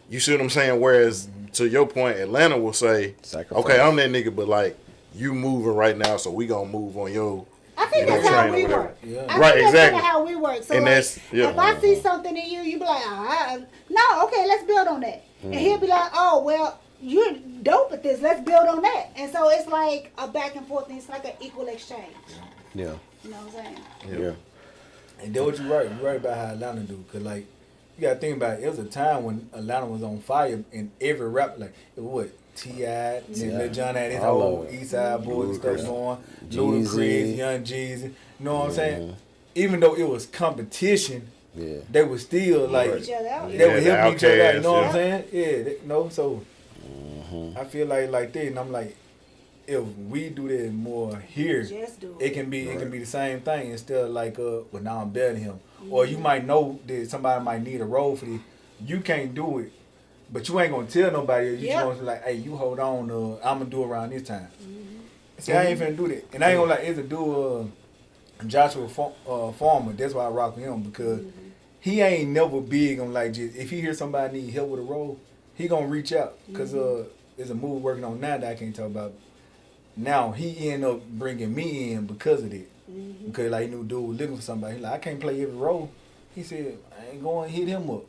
you see what I'm saying? Whereas, to your point, Atlanta will say, Sacrifice. okay, I'm that nigga, but like, you moving right now, so we going to move on your I think You that's know, how train or we whatever. work. Yeah. I Right, think exactly. That's kinda how we work. So And like, that's- yeah. if I see something in you, you be like, no, okay, let's build on that. And he'll be like, oh, well, you're dope at this. Let's build on that. And so it's like a back and forth thing. It's like an equal exchange. Yeah. You know what I'm saying? Yeah. And then what you right. You right about how Atlanta do. Cause like you gotta think about it. It was a time when Atlanta was on fire and every rap like it was what T.I., Lil Jon had his All whole of it. East Side Boys and stuff Ludacris. going. Jeezy. Ludacris, Young Jeezy. You know what I'm saying? Even though it was competition, Yeah. they were still like Help each other out. they were Yeah, helping the each other out. You Outkast, know what yeah. I'm saying? Yeah. So I feel like that, and I'm like, if we do that more here, Just do it can be the same thing instead of like well now I'm better than him. Or you might know that somebody might need a role for this. You can't do it, but you ain't gonna tell nobody. You just gonna be like, hey, you hold on, I'm gonna do it around this time. See, I ain't finna do that. And I ain't gonna like it's a dude Joshua Farmer, that's why I rock with him because he ain't never big on like just if he hear somebody need help with a role, he gonna reach out because there's a movie working on now that I can't talk about. Now he end up bringing me in because of it. Because like he knew dude was looking for somebody. He like I can't play every role. He said I ain't going to hit him up.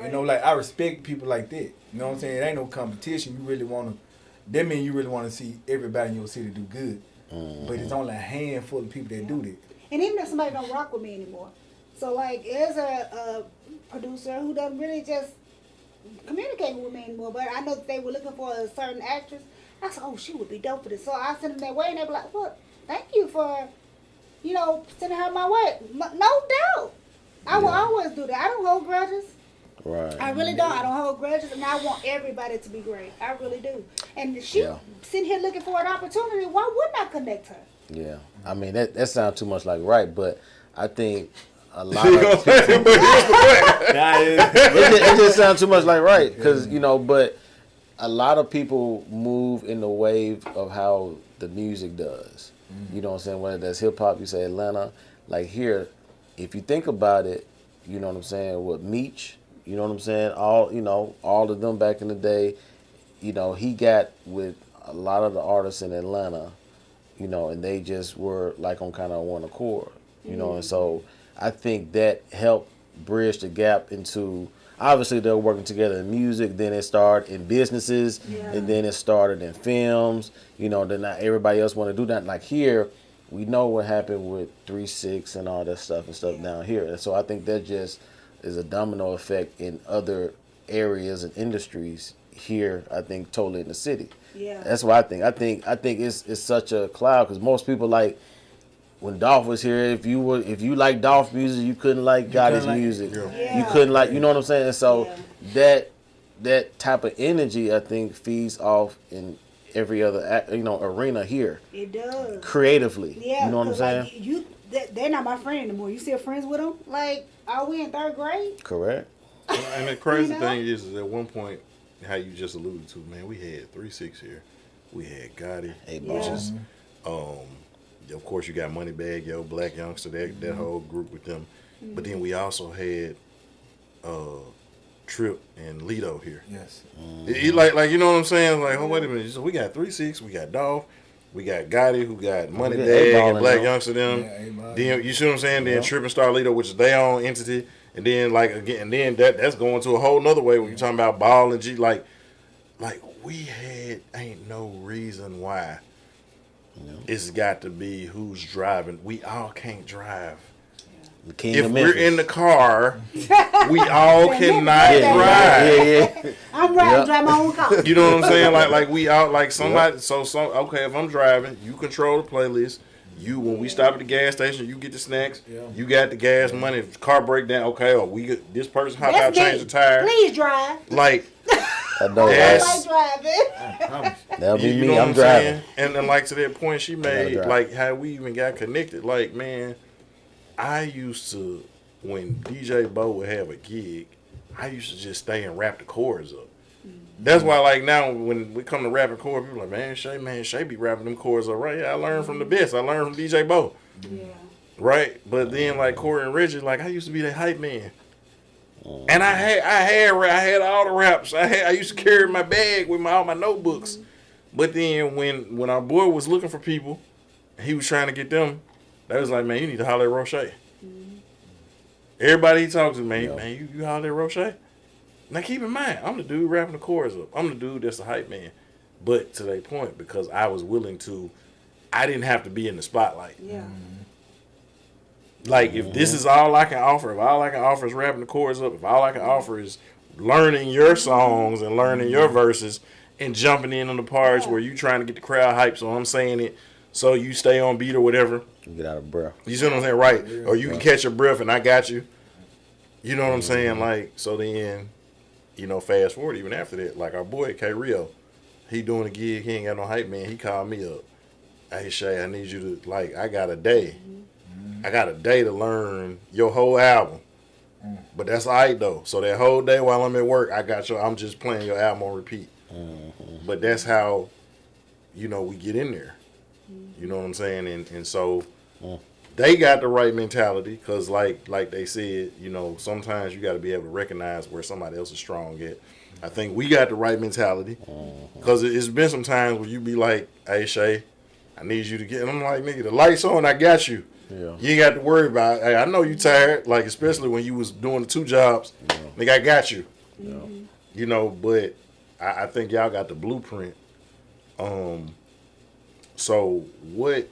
You know, like I respect people like that. You know what I'm saying? It ain't no competition. You really wanna. That mean you really wanna see everybody in your city do good. But it's only a handful of people that do that. And even if somebody don't rock with me anymore. So like there's a producer who doesn't really just communicate with me anymore, but I know that they were looking for a certain actress. I said, oh, she would be dope for this. So I sent them that way and they were like, well, thank you for, sending her my way. No doubt. I will always do that. I don't hold grudges. Right. I really don't. I don't hold grudges, and I want everybody to be great. I really do. And she sitting here looking for an opportunity. Why wouldn't I connect her? Yeah. I mean, that sounds too much like right, but I think a lot of people, it just sounds too much like right because, but a lot of people move in the wave of how the music does. You know what I'm saying? Whether that's hip hop, you say Atlanta. Like here, if you think about it, you know what I'm saying, with Meech, you know what I'm saying? All of them back in the day, he got with a lot of the artists in Atlanta, and they just were like on kind of one accord, and so I think that helped bridge the gap into, obviously they're working together in music, then it started in businesses, and then it started in films, then not everybody else want to do that. Like here, we know what happened with 3-6 and all that stuff down here. And so I think that just is a domino effect in other areas and industries here, I think, totally in the city. Yeah. That's what I think. I think it's such a cloud because most people like when Dolph was here, if you like Dolph music, you couldn't like Gotti's music. Yeah. You couldn't like, you know what I'm saying? And so that type of energy, I think, feeds off in every other arena here. It does. Creatively. Yeah. You know what I'm saying? Like, they're not my friend anymore. You still friends with them? Like, are we in 3rd grade? Correct. And the crazy thing is at one point, how you just alluded to, man, we had 3-6 here. We had Gotti, which is, of course, you got Moneybagg Yo, Black Youngster, that whole group with them. But then we also had Trip and Lito here. Yes. He like you know what I'm saying? Like, oh, wait a minute. So we got 3-6, we got Dolph, we got Gotti, who got Moneybagg and Black Youngster them. Then you see what I'm saying? Then Trip and Star Lito, which is their own entity. And then that's going to a whole nother way when you're talking about Ball and G. Like we ain't no reason why it's got to be who's driving. We all can't drive. The king If of we're Memphis. in the car, we all cannot drive. Yeah. I'm riding, drive my own car. You know what I'm saying? Like we out like somebody. Okay, if I'm driving, you control the playlist. When we stop at the gas station, you get the snacks. Yeah. You got the gas money. If the car break down, okay, or this person hop out, change the tire. Please drive. Like I know I like driving. that'll be you me. know I'm what driving. Saying? And like to that point she made, drive. like how we even got connected. Like, man, I used to, when DJ Bo would have a gig, I used to just stay and rap the chords up. That's why, like, now when we come to rapping chords, people are like, Shay be rapping them chords up, right? Yeah, I learned from the best. I learned from DJ Bo. Yeah. Right? But then, like, Corey and Reggie, like, I used to be that hype man. And I had all the raps. I used to carry my bag with all my notebooks. But then when our boy was looking for people, he was trying to get them, They was like, man, you need to holler at Roche. Everybody he talks to, man, you holler at Roche. Now keep in mind, I'm the dude rapping the chorus up. I'm the dude that's the hype man. But to that point, because I was willing to, I didn't have to be in the spotlight. Yeah. Like, if this is all I can offer, if all I can offer is rapping the chorus up, if all I can offer is learning your songs and learning your verses and jumping in on the parts where you trying to get the crowd hyped, so I'm saying it so you stay on beat or whatever. You get out of breath. You see what I'm saying? Right. Or you can catch your breath and I got you. You know what I'm saying? Like, so then, you know, fast forward even after that, like our boy K Rio, he doing a gig, he ain't got no hype man. He called me up. Hey Shay, I need you to, like, I got a day. I got a day to learn your whole album. But that's all right though. So that whole day while I'm at work, I'm just playing your album on repeat. But that's how, you know, we get in there. You know what I'm saying? And so they got the right mentality because like they said, you know, sometimes you got to be able to recognize where somebody else is strong at. I think we got the right mentality because it's been some times where you be like, hey Shay, I need you to get, and I'm like, nigga, the light's on, I got you. Yeah. You ain't got to worry about it. Hey, I know you tired, like especially when you was doing the 2 jobs. Yeah. Nigga, I got you. Yeah. You know, but I think y'all got the blueprint. So what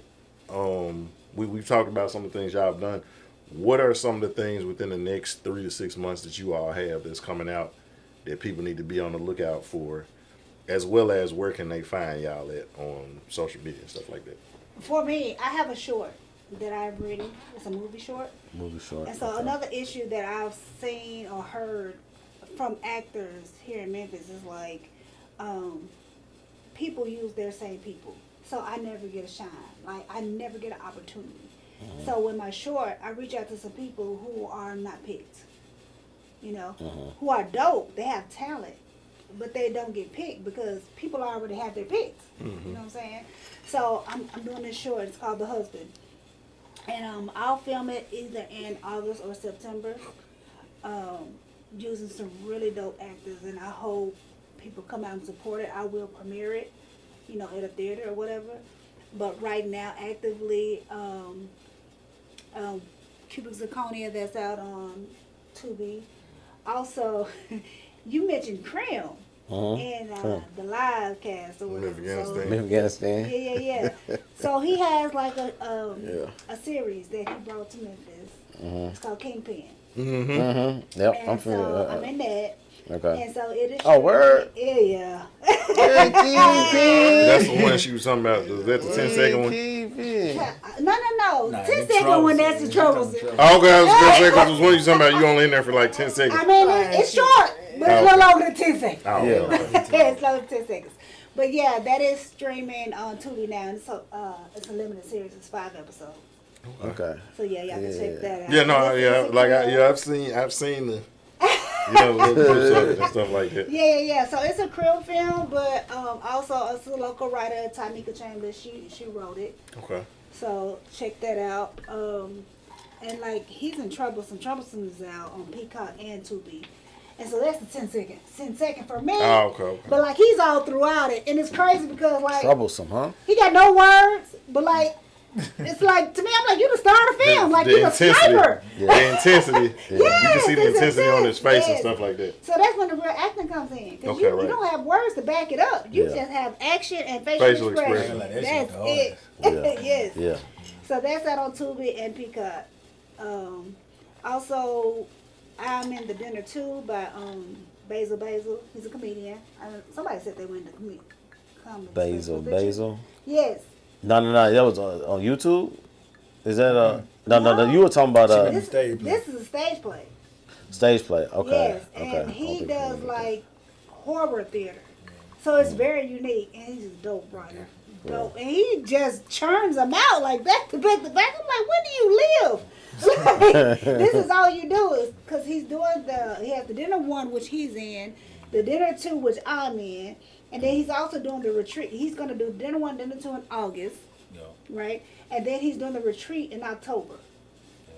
we've talked about some of the things y'all have done. What are some of the things within the next 3 to 6 months that you all have that's coming out that people need to be on the lookout for, as well as where can they find y'all at on social media and stuff like that? For me, I have a short that I've written. It's a movie short. And so another issue that I've seen or heard from actors here in Memphis is like people use their same people. So I never get a shine. Like I never get an opportunity. So with my short, I reach out to some people who are not picked. You know, who are dope. They have talent, but they don't get picked because people already have their picks. You know what I'm saying? So I'm doing this short. It's called The Husband. And I'll film it either in August or September, using some really dope actors. And I hope people come out and support it. I will premiere it, you know, at a theater or whatever. But right now, actively, Cubic Zirconia, that's out on Tubi. Also, you mentioned Crim in the live cast or whatever. Afghanistan. Yeah. So he has like a series that he brought to Memphis. It's called Kingpin. Yep, and I'm familiar. I'm in that. Okay. And so it is. Oh, word? Yeah. That's the one she was talking about. Was that the 10-second one? No. 10-second one, that's the troublesome. Oh, okay, I was going to say, because the one you talking about, you only in there for like 10 seconds. I mean, it's short, but it's no longer than 10 seconds. Oh, yeah. It's longer than 10 seconds. But yeah, that is streaming on Tubi now. And so it's a limited series. It's 5 episodes. Okay. So yeah, y'all can check that out. Yeah, no, I've seen the, you know, and stuff like that. Yeah. So it's a Creole film, but also it's a local writer, Tamika Chambers. She wrote it. Okay. So check that out. And like he's in Troublesome. Troublesome is out on Peacock and Tubi. And so that's the 10 second for me. Oh, okay. But like he's all throughout it, and it's crazy because like Troublesome, huh? He got no words, but like. It's like, to me, I'm like, you the star of the film. Like, you're the sniper. Yeah. The intensity. Yes, you can see the intensity on his face and stuff like that. So that's when the real acting comes in. Because you don't have words to back it up. You just have action and facial expression. Like that's it. Yes. Yeah. So that's out on Tubi and Peacock. Also, I'm in The Dinner Too by Basil. He's a comedian. Somebody said they went to comedy. Basil? Yes. No. That was on YouTube? Is that No. You were talking about this is a stage play. Stage play. Okay. Yes, and he does like horror theater, so it's very unique. And he's a dope writer. Dope, and he just churns them out like back to back to back. I'm like, where do you live? Like, this is all you do is because he's doing he has the dinner one, which he's in, the dinner two, which I'm in. And then he's also doing the retreat. He's going to do dinner 1, dinner 2 in August, right? And then he's doing the retreat in October. Yeah.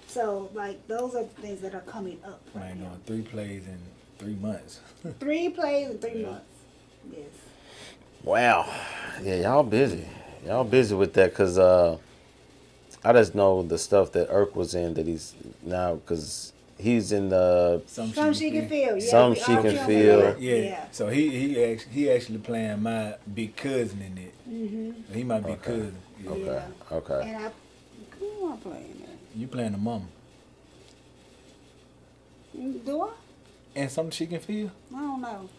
So, like, those are the things that are coming up. Right now. 3 plays in 3 months. 3 plays in 3 months. Yes. Wow. Yeah, y'all busy. Y'all busy with that because I just know the stuff that Irk was in that he's now because he's in the Some She Can Feel. Yeah, Some She Can Feel. Yeah. So he actually playing my big cousin in it. Mm-hmm. He my big cousin. Yeah. Okay. Okay. And who am I playing that? You playing the mama. Do I? And something she can feel. I don't know.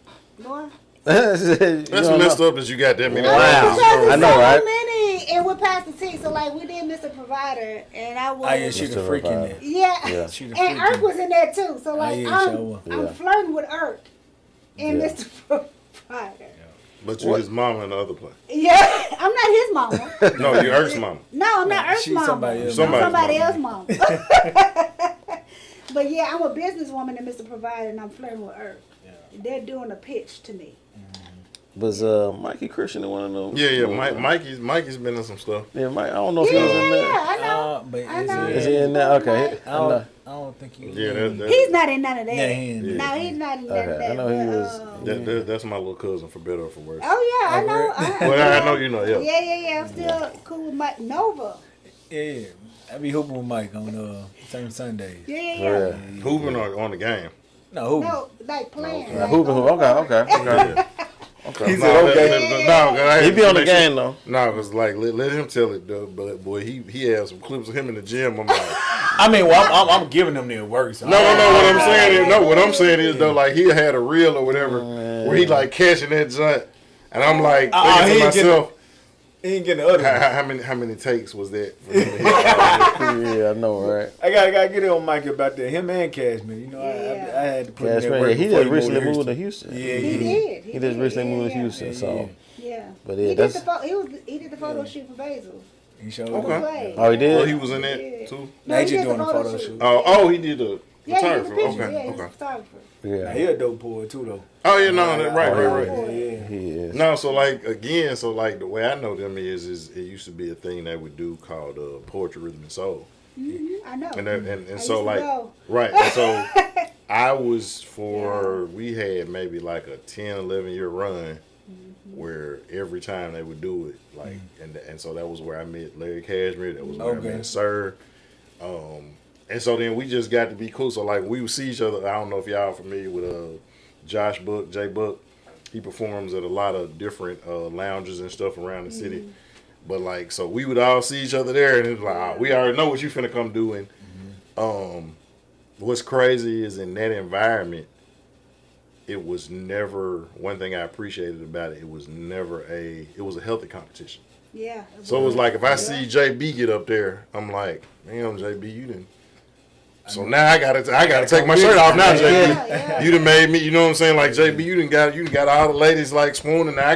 Do I? That's messed up as you got that many. Wow. Because I know, so right? many, and we're past the T. So like we did Mr. Provider, and I was. Oh yeah, she the Mr. freak in Provider. there. Yeah. She the And freak Irk was in there too. So like yeah, I'm sure. Yeah. flirting with Irk and Yeah. Mr. Provider. But you his mama in the other play. Yeah, I'm not his mama. No, you Eric's mama. No, I'm not Irk's She's mama. somebody I'm else. somebody Somebody's else's mama. But yeah, I'm a businesswoman in Mr. Provider, and I'm flirting with Irk. Yeah. They're doing a pitch to me. Was Mikey Christian in one of those? Yeah. Mikey's been in some stuff. Yeah, Mike. I don't know if he was in there. Yeah, I know. But I know. Is he in there? Okay. I don't think he. Yeah, He's not in none of that. Yeah, he ain't. No, he's not in none of Okay, that. I know he but, was- That's my little cousin, for better or for worse. Oh yeah, I know. Well, I know you know, yeah. Yeah. I'm still cool with Mike Nova. Yeah. I be hooping with Mike on certain Sundays. Yeah. Hooping on the game. No, hooping. No, like playing. Okay. Like, Hooping. Okay. Okay. He said, okay. He be on the game though. No, because like let him tell it though. But boy, he had some clips of him in the gym. I'm like, I mean, well, I'm giving them their work. So no. What I'm saying is though, like he had a reel or whatever where he like catching that joint, and I'm like thinking to myself, He ain't getting the other one. how many takes was that? For him to hit? Yeah, I know, right? I gotta get it on Mike about that. Him and Cashman. You know, Yeah. I had to put in that Cashman, work yeah, he before just recently moved to to Houston. Yeah, He did. He just recently moved to Yeah. Houston, so. Yeah. But he yeah, did that's. he did the photo shoot for Basil. He showed Okay. up. Play. Oh, he did? Well, he was in that too. Now he he just did doing a photo shoot. Oh, he did the Yeah, he did the photographer. picture. Okay, Yeah, he's a okay. photographer. Now he Yeah, a dope poet too though. Oh yeah, no, right. Yeah. he is. No, so like again, so like the way I know them is it used to be a thing they would do called poetry, rhythm, and soul, I know. and I so used like to go. right, and so I was we had maybe like a 10, 11-year run where every time they would do it, like and so that was where I met Larry Cashmere, that was where I met Sir, and so then we just got to be cool. So like we would see each other. I don't know if y'all familiar with Josh Book, Jay Book. He performs at a lot of different lounges and stuff around the city. But like, so we would all see each other there, and it's like, we already know what you finna come do. And what's crazy is in that environment, it was never one thing I appreciated about it. It was never it was a healthy competition. Yeah. So it was like if I see JB get up there, I'm like, damn, JB, you didn't. So now I gotta take my shirt off now, JB. Yeah. You done made me, you know what I'm saying? Like JB, you done got all the ladies like swooning. Now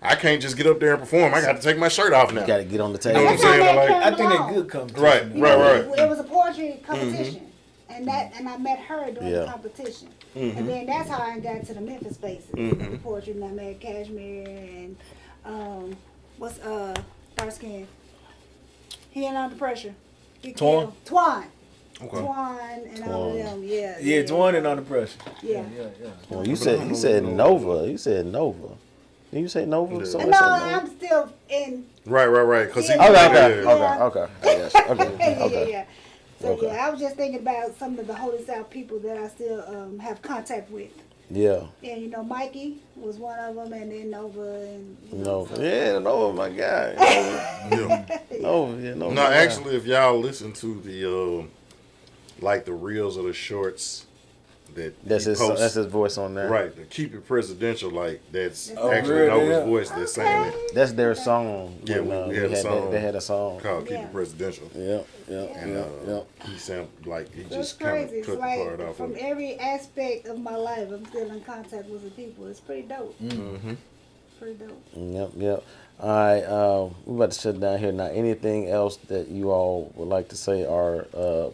I can't just get up there and perform. I got to take my shirt off now. You gotta get on the You know what I'm table. saying? Like, I think they're good competition. Right. It was a poetry competition, and I met her during the competition, and then that's how I got to the Memphis spaces. The poetry, and I met Cashmere and what's dark skin. He ain't under pressure. Twan? Twan. Okay. Twan and all of them. Yeah. Yeah, it's one and under pressure. Yeah. Well, you said Nova. You said Nova. Did you say Nova? Yeah. Someone No, said Nova? I'm still in. right. Because he. Okay. Yeah. So I was just thinking about some of the Holy South people that I still have contact with. Yeah. And Mikey was one of them, and then Nova and Nova. Yeah, Nova, my guy. Yeah. Nova, yeah, Nova. No, actually, if y'all listen to the like the reels or the shorts that That's he his. posts, That's his voice on there. right, to keep it presidential, like that's Oh, actually really? Nova's Yeah. voice that's saying it. That's their song. Yeah, when, we had a song. They had a song. Called Keep Yeah. It Presidential. Yeah. He sounded like he So it's just kind crazy. of It's cut the part like off from of it. every aspect of my life, I'm still in contact with the people. It's pretty dope. Mm-hmm. Pretty dope. Yep. All right, we're about to shut down here now. Anything else that you all would like to say or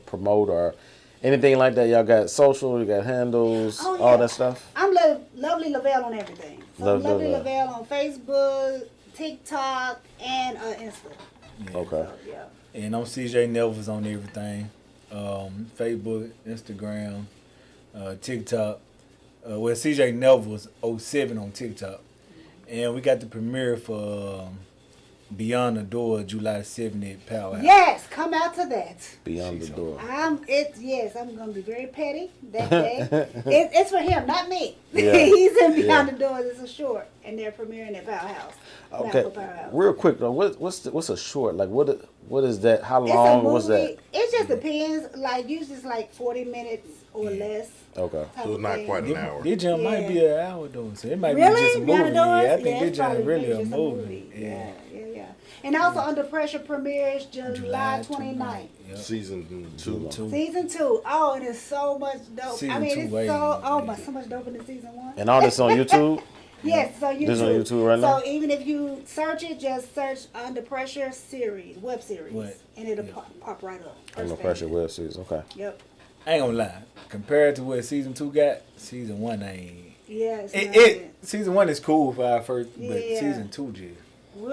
promote or anything like that? Y'all got social, you got handles, Oh, yeah. all that stuff? I'm Lovely Lavelle on everything. So I'm Lovely Lavelle on Facebook, TikTok, and Insta. Okay. So, yeah. And I'm CJ Nevels on everything. Facebook, Instagram, TikTok. Well, CJ Nevels 07 on TikTok. And we got the premiere for Beyond the Door, July 7th at Powerhouse. Yes, come out to that. Beyond the Door. I'm gonna be very petty that day. It's for him, not me. Yeah. He's in Beyond the Doors. It's a short, and they're premiering at Powerhouse. Okay, Powerhouse. real quick though, what's a short? Like what is that? How It's a long movie. was that? It just depends. Like usually it's like 40 minutes or less. Okay. type So it's of not thing. quite an hour. This jump might be an hour though, so it might be Really? just a movie. Beyond the Doors? Yeah, I think it's this jump probably really a just movie. Yeah. And also Under Pressure premieres July 29th. Yep. Season 2. Season 2. Oh, it is so much dope. Season it's 2 way. so much doper than season 1. And all this on YouTube? Yes, it's on YouTube. This is on YouTube right now? So even if you search it, just search Under Pressure web series, What? and it'll pop right up. Under First Pressure page. web series. Okay. Yep. I ain't gonna lie. Compared to what season 2 got, season 1 ain't. Yeah. It's Season 1 is cool for our first, but Yeah. season 2 just.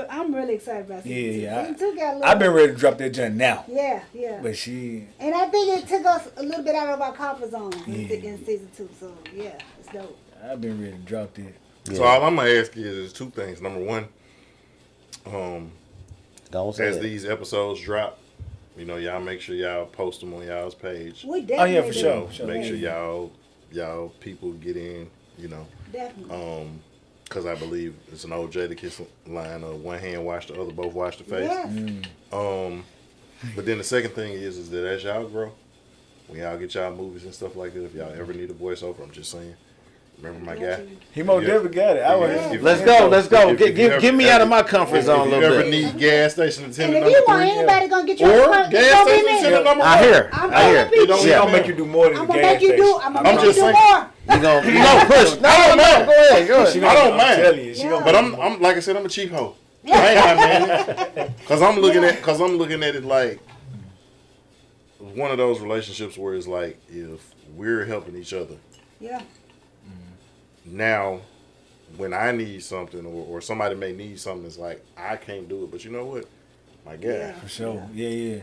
I'm really excited about season 2. Yeah, Season 2 got a little. I've been ready to drop that junk now, Yeah. but she. And I think it took us a little bit out of our comfort zone in season 2. So yeah, it's dope. I've been ready to drop that. So all I'm gonna ask you is two things. Number one, Don't say as it. these episodes drop, y'all make sure y'all post them on y'all's page. We definitely. yeah, for do. sure. Make sure y'all people get in. Definitely. Because I believe it's an old Jadakiss line of one hand wash the other, both wash the face. Yes. But then the second thing is that as y'all grow, when y'all get y'all movies and stuff like that, if y'all ever need a voiceover, I'm just saying, remember my guy? He most definitely got it. I was. If- Let's go. if you ever- Get me out of my comfort zone a If you little ever bit. need gas station And attendant if you number want 3, anybody gonna get you or a part, gas it's gonna be station me. attendant number 1. I hear. I'm I hear. gonna be It don't- She Yeah. gonna make you do more than I'm the gonna gas make you station. do. I'm gonna I'm make you just do saying. more. You gonna push? No, I don't know. Go ahead. Go She ahead. gonna- I don't I'm mind. telling you, she Yeah. gonna. But I'm like I said, I'm a cheap hoe. I ain't not man. Because I'm looking at it like one of those relationships where it's like if we're helping each other. Yeah. Now, when I need something or somebody may need something, it's like I can't do it. But you know what? My guy. Yeah. For sure. Yeah.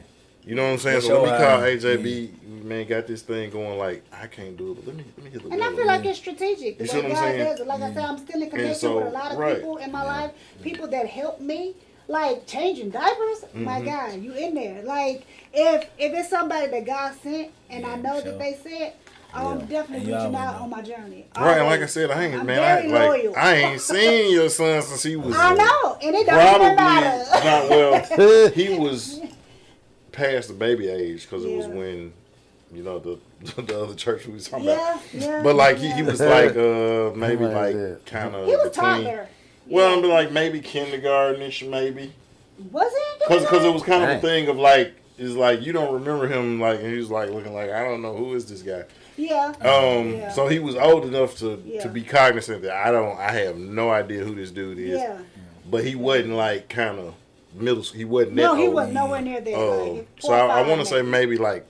You know what I'm saying? For So let me sure, call I- AJB. Man, got this thing going. Like I can't do it, but let me hit the. And I bell. feel like it's strategic. The You see way what I'm God saying? does it. Like I said, I'm still in connection so, with a lot of right. people in my life. People that help me, like changing diapers. My Mm-hmm. God, you in there? Like if it's somebody that God sent, and I know sure. that they sent, I'm definitely And you reaching always out know. on my journey. Right, and like I Always. said, I ain't I'm man. very loyal. I ain't seen your son since he was. I know, and it don't Probably even matter. not well. He was past the baby age because it was Yeah. when the other church we was talking about. Yeah. But like he was like maybe Right, like yeah. kind of He was between. toddler. Well, I'm like maybe kindergartenish maybe Was it? because it was kind of Dang. a thing of like it's like you don't remember him like and he was like looking like I don't know who is this guy. Yeah. Yeah. So he was old enough to Yeah. be cognizant that I have no idea who this dude is. Yeah. But he wasn't like kind of middle. He wasn't No, that he old. was nowhere near there. Like, So 4 or I 5 want to say maybe like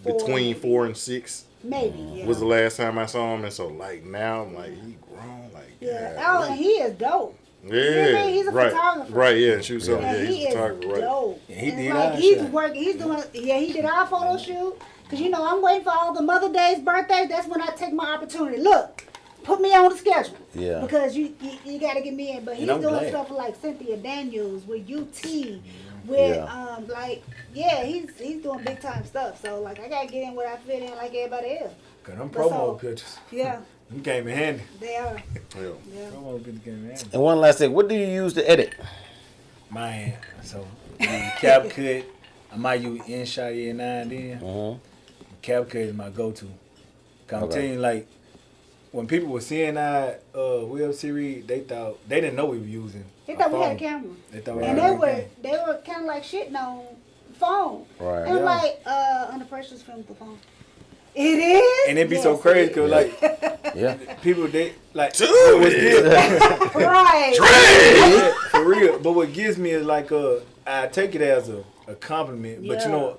4 between maybe. 4 and 6 maybe. Yeah. was the last time I saw him, and so like now I'm like he grown like Yeah. God, Oh, and he is dope. yeah, You know what I mean? He's a right, photographer. right, yeah, and she was telling me, And yeah, he he's a is photographer, right? dope. Yeah, he And did like our he's shot. working. He's doing. Yeah, he did our photo shoot. Cause I'm waiting for all the Mother Days, birthdays. That's when I take my opportunity. Look, put me on the schedule. Yeah. Because you got to get me in. But he's I'm doing glad. stuff like Cynthia Daniels with UT. With he's doing big time stuff. So like I gotta get in where I fit in like everybody else. Cause them But promo so- pictures, Yeah, them came in handy. they are. Yeah. Yeah. Promo pictures came in handy. And one last thing, what do you use to edit? Man, so CapCut, I might use InShot every now and then. Mm-hmm. CapCut is my go-to. Cause I'm Okay. telling you, like, when people were seeing our web series, they didn't know we were using. They thought we had a phone. camera. They thought we And had they were kind of like shitting on phone. Right. And Yeah. like, Under Pressure's film the phone. It is? And it'd be Yes, so crazy it because, is. like, Yeah. people, they, like, Tubi. what's good- Right. Yeah, for real. But what gives me is like I take it as a compliment. But you Yeah. know,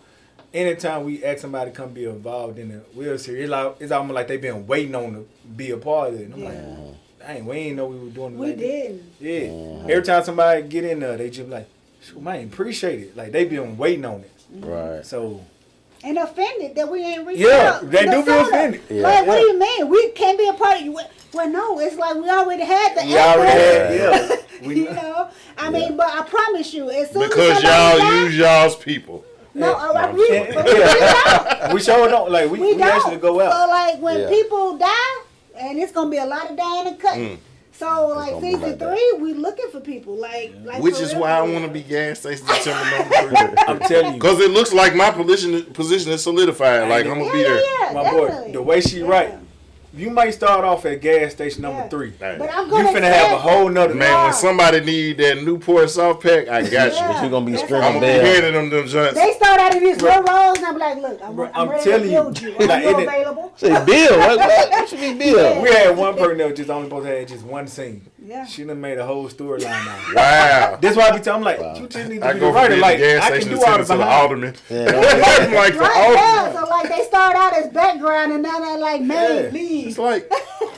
anytime we ask somebody to come be involved in the web series, it's almost like they've been waiting on to be a part of it. And I'm Yeah. like, dang, we ain't know we were doing it We like that. didn't. Yeah. Every time somebody get in there, they just like, shoot, man, appreciate it. Like they been waiting on it. Right. So And offended that we ain't reached Yeah, out. they No do be sooner. offended. Yeah. Like, what Yeah. do you mean? We can't be a part of you. Well, no, it's like we already had the we already effort. had, yeah. You know, I mean, but I promise you, as soon Because as somebody y'all use y'all's people. No, we don't. We sure don't. Like, we We actually don't. go out. So, like, when Yeah. people die, and it's going to be a lot of dying and cutting. So, like, gonna be season like that. 3, we looking for people. Like Which for is real, why I for real. want to be gas station September number 3. I'm telling you. Because it looks like my position is solidified. Like, I'm going to be there. Yeah, My definitely. boy, the way she write, you might start off at gas station number Yeah. 3. Right. But I'm You going to finna have a whole nother Man, when somebody need that Newport soft pack, I got Yeah. you. But you're gonna be That's stringing I'm going to be bells. handing them joints. They start out in these little roles, and I'm like, look, I'm I'm ready telling to you, build you. like, Are you in it- available? Say Bill, what should be Bill? We had one person that was just only supposed to have just one scene. Yeah. She done made a whole storyline out. Wow. That's why I be telling, I'm like, you just need to I be go the from writer. being Like, the gas I can station do all the attendant to the behind. alderman. Yeah. I'm like the Right, alderman. yeah. So, like, they start out as background, and now they're like, main Yeah. lead. It's like,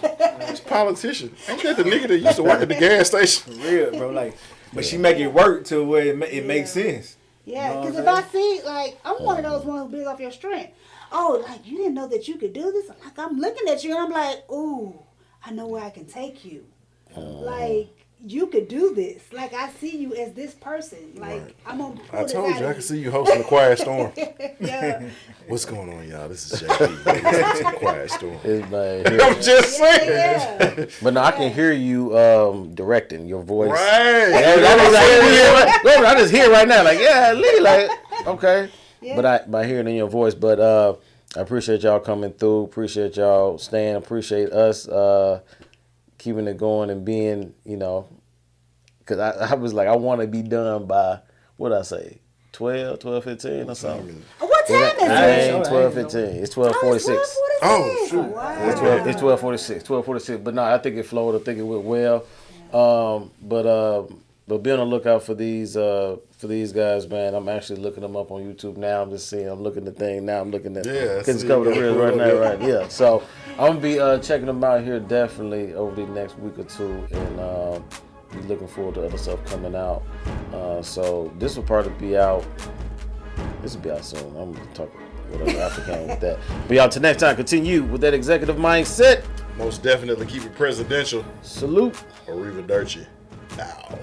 it's politician. Ain't that the nigga that used to work at the gas station? For real, bro. Like, but she make it work to where it makes sense. Yeah, You know because what if I see, like, I'm one of those ones who builds off your strength. Oh, like, you didn't know that you could do this? Like, I'm looking at you, and I'm like, ooh, I know where I can take you. Like, you could do this. Like, I see you as this person. Like, I'm going to pull I this told out you, I of can see you hosting the Quiet Storm. Yeah. What's going on, y'all? This is JP. This is the Quiet Storm. It's like, I'm just saying. Yeah. but no, I can hear you directing your voice. Right. I just hear right now, like, yeah, Lee, like, okay. Yeah. But by hearing in your voice, but I appreciate y'all coming through. Appreciate y'all staying. Appreciate us keeping it going and being, because I was like, I want to be done by, what I say, 12:15 or something. What time is It it? ain't 12:15. It's 12:46. Oh, shoot. Wow. It's 12:46. But no, I think it flowed. I think it went well. But be on the lookout for these guys, man. I'm actually looking them up on YouTube now. I'm just seeing. I'm looking at the thing now. I'm looking at. Yeah, I Can see cover the you. reels right now, right? Yeah. So I'm gonna be checking them out here definitely over the next week or two, and be looking forward to other stuff coming out. So this will probably be out. This will be out soon. I'm gonna talk whatever African with that. But y'all, till next time, continue with that executive mindset. Most definitely keep it presidential. Salute. Arrivederci. Now.